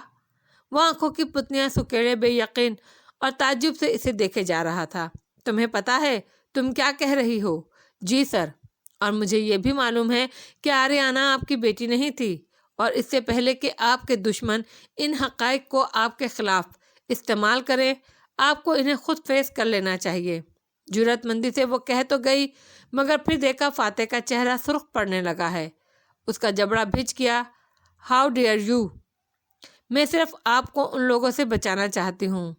وہ آنکھوں کی پتلیاں سکیڑے بے یقین اور تعجب سے اسے دیکھے جا رہا تھا۔ تمہیں پتا ہے تم کیا کہہ رہی ہو؟ جی سر، اور مجھے یہ بھی معلوم ہے کہ آریانہ آپ کی بیٹی نہیں تھی، اور اس سے پہلے کہ آپ کے دشمن ان حقائق کو آپ کے خلاف استعمال کریں، آپ کو انہیں خود فیس کر لینا چاہیے۔ جرأت مندی سے وہ کہہ تو گئی، مگر پھر دیکھا فاتح کا چہرہ سرخ پڑنے لگا ہے۔ اس کا جبڑا بھج گیا۔ How dare you! میں صرف آپ کو ان لوگوں سے بچانا چاہتی ہوں۔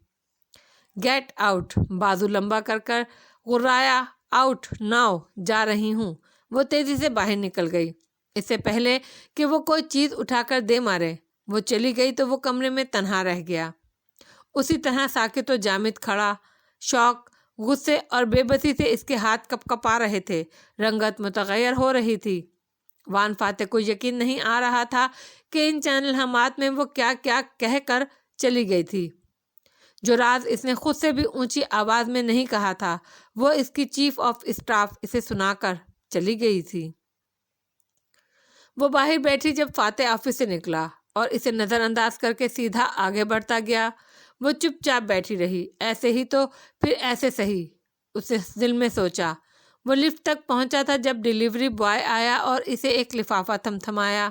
Get out! بازو لمبا کر کر غرایا۔ Out now! جا رہی ہوں۔ وہ تیزی سے باہر نکل گئی، اس سے پہلے کہ وہ کوئی چیز اٹھا کر دے مارے۔ وہ چلی گئی تو وہ کمرے میں تنہا رہ گیا، اسی طرح ساکت و جامد کھڑا۔ شوق، غصے اور بے بسی سے اس کے ہاتھ کپ کپا رہے تھے، رنگت متغیر ہو رہی تھی۔ وان فاتح کو یقین نہیں آ رہا تھا کہ ان چند لمحات میں وہ کیا کیا کہہ کر چلی گئی تھی۔ جو راز اس نے خود سے بھی اونچی آواز میں نہیں کہا تھا، وہ اس کی چیف آف اسٹاف اسے سنا کر چلی گئی تھی۔ وہ باہر بیٹھی جب فاتح آفس سے نکلا اور اسے نظر انداز کر کے سیدھا آگے بڑھتا گیا۔ وہ چپ چاپ بیٹھی رہی۔ ایسے ہی تو پھر ایسے صحیح، اس نے دل میں سوچا۔ وہ لفٹ تک پہنچا تھا جب ڈیلیوری بوائے آیا اور اسے ایک لفافہ تھمتھمایا۔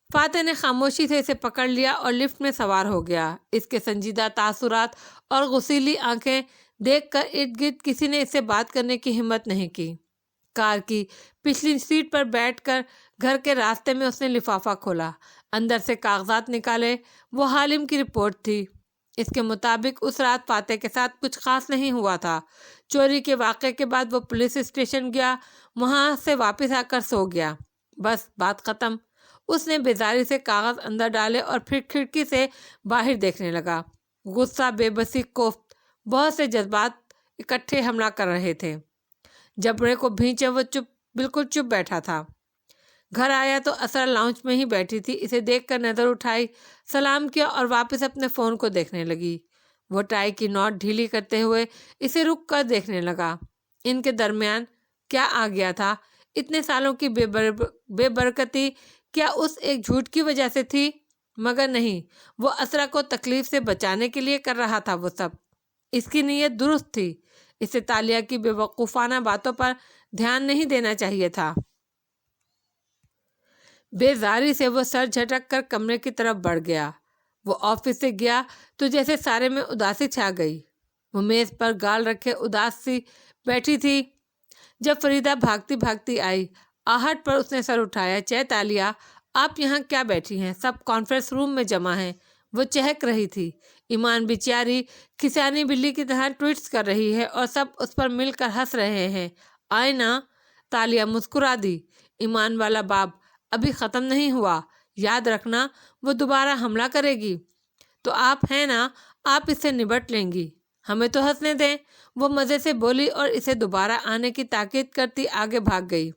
فاتح نے خاموشی سے اسے پکڑ لیا اور لفٹ میں سوار ہو گیا۔ اس کے سنجیدہ تاثرات اور غسیلی آنکھیں دیکھ کر ارد گرد کسی نے اس سے بات کرنے کی ہمت نہیں کی۔ کار کی پچھلی سیٹ پر بیٹھ کر گھر کے راستے میں اس نے لفافہ کھولا، اندر سے کاغذات نکالے۔ وہ حالم کی رپورٹ تھی۔ اس کے مطابق اس رات فاتح کے ساتھ کچھ خاص نہیں ہوا تھا۔ چوری کے واقعے کے بعد وہ پولیس اسٹیشن گیا، وہاں سے واپس آ کر سو گیا، بس بات ختم۔ اس نے بیزاری سے کاغذ اندر ڈالے اور پھر کھڑکی سے باہر دیکھنے لگا۔ غصہ، بے بسی، کوفت، بہت سے جذبات اکٹھے حملہ کر رہے تھے۔ جبڑے کو بھینچے وہ بالکل چپ بیٹھا تھا۔ گھر آیا تو اسرا لاؤنج میں ہی بیٹھی تھی۔ اسے دیکھ کر نظر اٹھائی، سلام کیا اور واپس اپنے فون کو دیکھنے لگی۔ وہ ٹائی کی نوٹ ڈھیلی کرتے ہوئے اسے رک کر دیکھنے لگا۔ ان کے درمیان کیا آ گیا تھا؟ اتنے سالوں کی بے برکتی کیا اس ایک جھوٹ کی وجہ سے تھی؟ مگر نہیں، وہ اسرا کو تکلیف سے بچانے کے لیے کر رہا تھا وہ سب۔ اس کی نیت درست تھی، اسے تالیہ کی بے وقوفانہ باتوں پر دھیان نہیں دینا چاہیے تھا۔ بیزاری سے وہ سر جھٹک کر کمرے کی طرف بڑھ گیا۔ وہ آفس سے گیا تو جیسے سارے میں اداسی چھا گئی۔ وہ میز پر گال رکھے اداس سی بیٹھی تھی۔ جب فریدہ بھاگتی بھاگتی آئی، آہٹ پر اس نے سر اٹھایا۔ چہ تالیہ، آپ یہاں کیا بیٹھی ہیں؟ سب کانفرنس روم میں جمع ہیں۔ وہ چہک رہی تھی۔ ایمان بیچاری کسانی بلی کی طرح ٹویٹس کر رہی ہے اور سب اس پر مل کر ہنس رہے ہیں۔ آئے نا، تالیہ مسکرا دی۔ ایمان والا باب ابھی ختم نہیں ہوا، یاد رکھنا وہ دوبارہ حملہ کرے گی تو آپ ہیں نا، آپ اس سے نبٹ لیں گی، ہمیں تو ہنسنے دیں۔ وہ مزے سے بولی اور اسے دوبارہ آنے کی تاکید کرتی آگے بھاگ گئی۔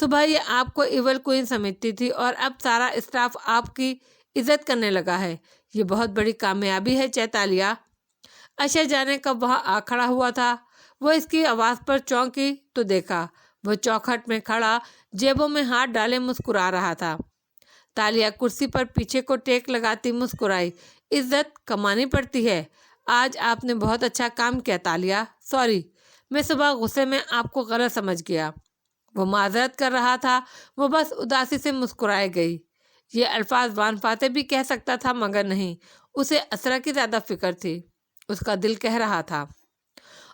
صبح یہ آپ کو ایول کوئن سمجھتی تھی اور اب سارا اسٹاف آپ کی عزت کرنے لگا ہے، یہ بہت بڑی کامیابی ہے چیتالیہ۔ اشر جانے کب وہاں آ کھڑا ہوا تھا۔ وہ اس کی آواز پر چونکی تو دیکھا وہ چوکھٹ میں کھڑا جیبوں میں ہاتھ ڈالے مسکرا رہا تھا۔ تالیہ کرسی پر پیچھے کو ٹیک لگاتی مسکرائی۔ عزت کمانی پڑتی ہے، آج آپ نے بہت اچھا کام کیا تالیہ، سوری، میں صبح غصے میں آپ کو غلط سمجھ گیا۔ وہ معذرت کر رہا تھا، وہ بس اداسی سے مسکرائے گئی۔ یہ الفاظ وان فاتح بھی کہہ سکتا تھا مگر نہیں، اسے اسرا کی زیادہ فکر تھی، اس کا دل کہہ رہا تھا۔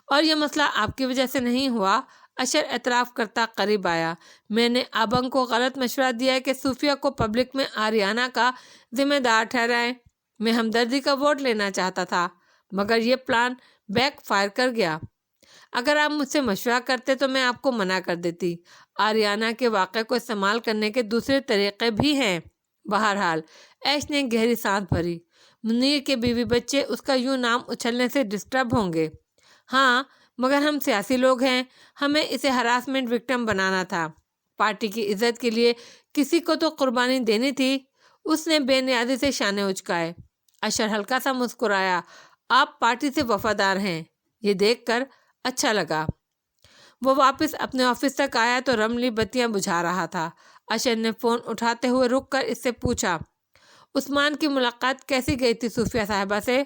اور یہ مسئلہ آپ کی وجہ سے نہیں ہوا، اشر اعتراف کرتا قریب آیا۔ میں نے آبنگ کو غلط مشورہ دیا ہے کہ صوفیہ کو پبلک میں آریانہ کا ذمہ دار ٹھہرائیں۔ میں ہمدردی کا ووٹ لینا چاہتا تھا مگر یہ پلان بیک فائر کر گیا۔ اگر آپ مجھ سے مشورہ کرتے تو میں آپ کو منع کر دیتی۔ آریانہ کے واقعے کو استعمال کرنے کے دوسرے طریقے بھی ہیں۔ بہرحال ایش نے گہری سانس بھری۔ منیر کے بیوی بچے اس کا یوں نام اچھلنے سے ڈسٹرب ہوں گے۔ ہاں مگر ہم سیاسی لوگ ہیں، ہمیں اسے ہراسمنٹ وکٹم بنانا تھا، پارٹی کی عزت کے لیے کسی کو تو قربانی دینی تھی۔ اس نے بے نیازی سے شانے اچکائے۔ اشر ہلکا سا مسکرایا۔ آپ پارٹی سے وفادار ہیں، یہ دیکھ کر اچھا لگا۔ وہ واپس اپنے آفس تک آیا تو رملی بتیاں بجھا رہا تھا۔ اشر نے فون اٹھاتے ہوئے رک کر اس سے پوچھا، عثمان کی ملاقات کیسی گئی تھی صوفیہ صاحبہ سے؟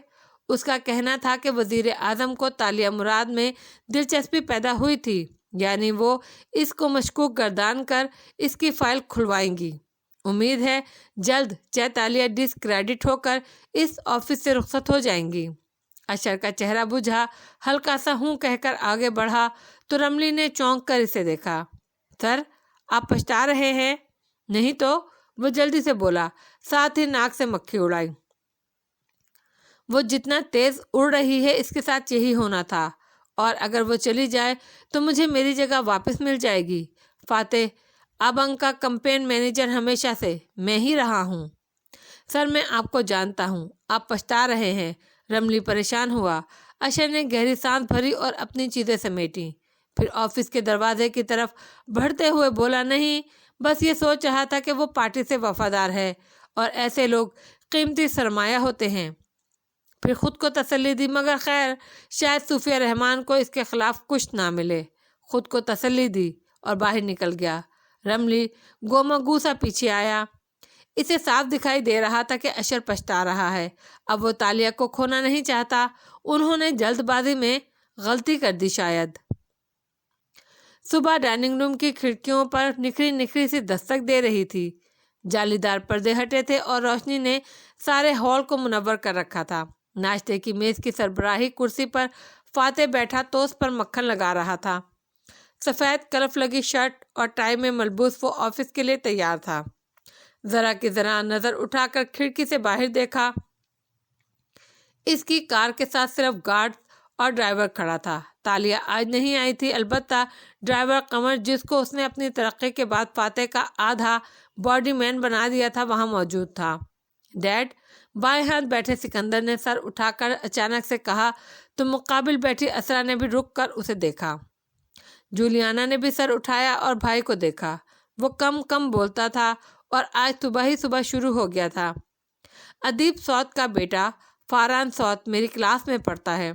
اس کا کہنا تھا کہ وزیر اعظم کو تالیہ مراد میں دلچسپی پیدا ہوئی تھی، یعنی وہ اس کو مشکوک گردان کر اس کی فائل کھلوائیں گی۔ امید ہے جلد چیتالیہ ڈس کریڈٹ ہو کر اس آفس سے رخصت ہو جائیں گی۔ اشر کا چہرہ بجھا، ہلکا سا ہوں کہہ کر آگے بڑھا تو رملی نے چونک کر اسے دیکھا۔ سر، آپ پچھتا رہے ہیں؟ نہیں تو، وہ جلدی سے بولا، ساتھ ہی ناک سے مکھی اڑائی۔ وہ جتنا تیز اڑ رہی ہے اس کے ساتھ یہی ہونا تھا، اور اگر وہ چلی جائے تو مجھے میری جگہ واپس مل جائے گی۔ فاتح آبنگ کا کمپین مینیجر ہمیشہ سے میں ہی رہا ہوں۔ سر میں آپ کو جانتا ہوں، آپ پچھتا رہے ہیں۔ رملی پریشان ہوا۔ اشر نے گہری سانس بھری اور اپنی چیزیں سمیٹیں، پھر آفس کے دروازے کی طرف بڑھتے ہوئے بولا، نہیں، بس یہ سوچ رہا تھا کہ وہ پارٹی سے وفادار ہے اور ایسے لوگ قیمتی سرمایہ ہوتے ہیں۔ پھر خود کو تسلی دی، مگر خیر، شاید صوفیہ رحمان کو اس کے خلاف کچھ نہ ملے۔ خود کو تسلی دی اور باہر نکل گیا۔ رملی گومگو سا پیچھے آیا۔ اسے صاف دکھائی دے رہا تھا کہ اشر پچھتا رہا ہے، اب وہ تالیہ کو کھونا نہیں چاہتا۔ انہوں نے جلد بازی میں غلطی کر دی شاید۔ صبح ڈائننگ روم کی کھڑکیوں پر نکھری نکھری سی دستک دے رہی تھی۔ جالی دار پردے ہٹے تھے اور روشنی نے سارے ہال کو منور کر رکھا تھا۔ ناشتے کی میز کی سربراہی کرسی پر فاتح بیٹھا توست پر مکھن لگا رہا تھا۔ سفید کلف لگی شرٹ اور ٹائی میں ملبوس وہ آفس کے لیے تیار تھا۔ ذرا کی ذرا نظر اٹھا کر کھڑکی سے باہر دیکھا۔ اس کی کار کے ساتھ صرف گارڈ اور ڈرائیور کھڑا تھا۔ تالیہ آج نہیں آئی تھی، البتہ ڈرائیور قمر، جس کو اس نے اپنی ترقی کے بعد فاتح کا آدھا باڈی مین بنا دیا تھا، وہاں موجود تھا۔ ڈیڈ، بائیں ہاتھ بیٹھے سکندر نے سر اٹھا کر اچانک سے کہا تو مقابل بیٹھی اسرا نے بھی رک کر اسے دیکھا۔ جولیانا نے بھی سر اٹھایا اور بھائی کو دیکھا۔ وہ کم کم بولتا تھا اور آج صبح ہی صبح شروع ہو گیا تھا۔ ادیب سعود کا بیٹا فاران سعود میری کلاس میں پڑھتا ہے۔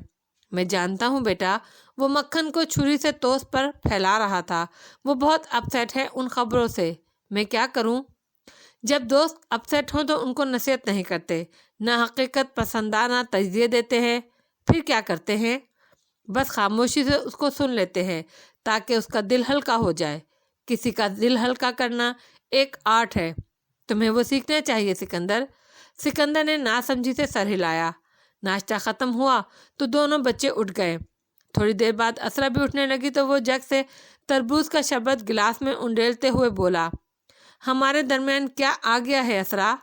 میں جانتا ہوں بیٹا۔ وہ مکھن کو چھری سے توست پر پھیلا رہا تھا۔ وہ بہت اپسیٹ ہے ان خبروں سے۔ میں کیا کروں؟ جب دوست اپسیٹ ہوں تو ان کو نصیحت نہیں کرتے، نہ حقیقت پسندانہ تجزیے دیتے ہیں۔ پھر کیا کرتے ہیں؟ بس خاموشی سے اس کو سن لیتے ہیں تاکہ اس کا دل ہلکا ہو جائے۔ کسی کا دل ہلکا کرنا ایک آرٹ ہے، تمہیں وہ سیکھنا چاہیے سکندر۔ سکندر نے ناسمجھی سے سر ہلایا۔ ناشتہ ختم ہوا تو دونوں بچے اٹھ گئے۔ تھوڑی دیر بعد اسرا بھی اٹھنے لگی تو وہ جگ سے تربوز کا شربت گلاس میں انڈیلتے ہوئے بولا، ہمارے درمیان کیا آ گیا ہے اسرا؟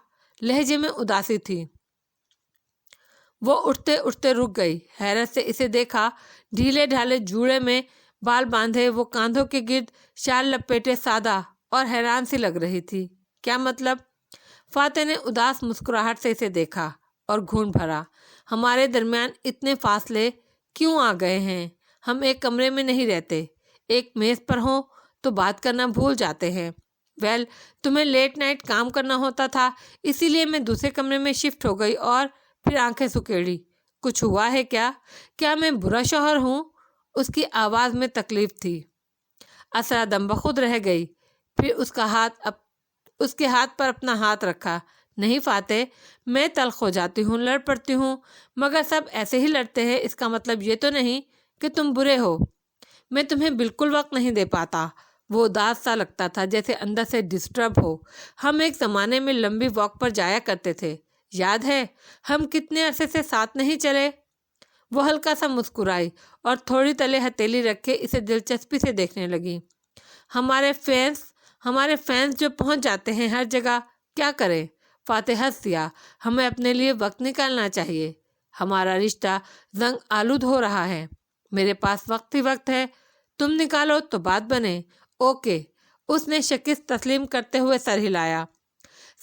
لہجے میں اداسی تھی۔ وہ اٹھتے اٹھتے رک گئی، حیرت سے اسے دیکھا۔ ڈھیلے ڈھالے جوڑے میں بال باندھے، وہ کاندھوں کے گرد شال لپیٹے سادہ اور حیران سی لگ رہی تھی۔ کیا مطلب؟ فاتح نے اداس مسکراہٹ سے اسے دیکھا اور گھون بھرا۔ ہمارے درمیان اتنے فاصلے کیوں آ گئے ہیں؟ ہم ایک کمرے میں نہیں رہتے، ایک میز پر ہوں تو بات کرنا بھول جاتے ہیں۔ ویل، تمہیں لیٹ نائٹ کام کرنا ہوتا تھا، اسی لیے میں دوسرے کمرے میں شفٹ ہو گئی۔ اور پھر آنکھیں سکیڑی۔ کچھ ہوا ہے کیا؟ کیا میں برا شوہر ہوں؟ اس کی آواز میں تکلیف تھی۔ اسرا دم بخود رہ گئی، پھر اس کے ہاتھ پر اپنا ہاتھ رکھا۔ نہیں فاتح، میں تلخ ہو جاتی ہوں، لڑ پڑتی ہوں، مگر سب ایسے ہی لڑتے ہیں، اس کا مطلب یہ تو نہیں کہ تم برے ہو۔ میں تمہیں بالکل وقت نہیں دے پاتا۔ وہ اداس سا لگتا تھا، جیسے اندر سے ڈسٹرب ہو۔ ہم ایک زمانے میں لمبی واک پر جایا کرتے تھے، یاد ہے؟ ہم کتنے عرصے سے ساتھ نہیں چلے؟ وہ ہلکا سا مسکرائی اور تھوڑی تلے ہتھیلی رکھے اسے دلچسپی سے دیکھنے لگی۔ ہمارے فینس جو پہنچ جاتے ہیں ہر جگہ، کیا کریں؟ فاتح ہنس دیا۔ ہمیں اپنے لیے وقت نکالنا چاہیے۔ ہمارا رشتہ زنگ آلود ہو رہا ہے۔ میرے پاس وقت ہی وقت ہے، تم نکالو تو بات بنے۔ اوکے۔ اس نے شکست تسلیم کرتے ہوئے سر ہلایا۔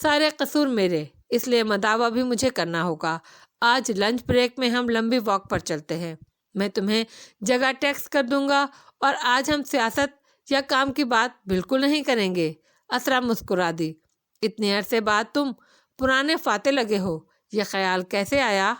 سارے قصور میرے، اس لیے مداوع بھی مجھے کرنا ہوگا۔ آج لنچ بریک میں ہم لمبی واک پر چلتے ہیں، میں تمہیں جگہ ٹیکسٹ کر دوں گا، اور آج ہم سیاست یا کام کی بات بالکل نہیں کریں گے۔ اسرا مسکرا دی۔ اتنے عرصے بعد تم پرانے فاتح لگے ہو، یہ خیال کیسے آیا؟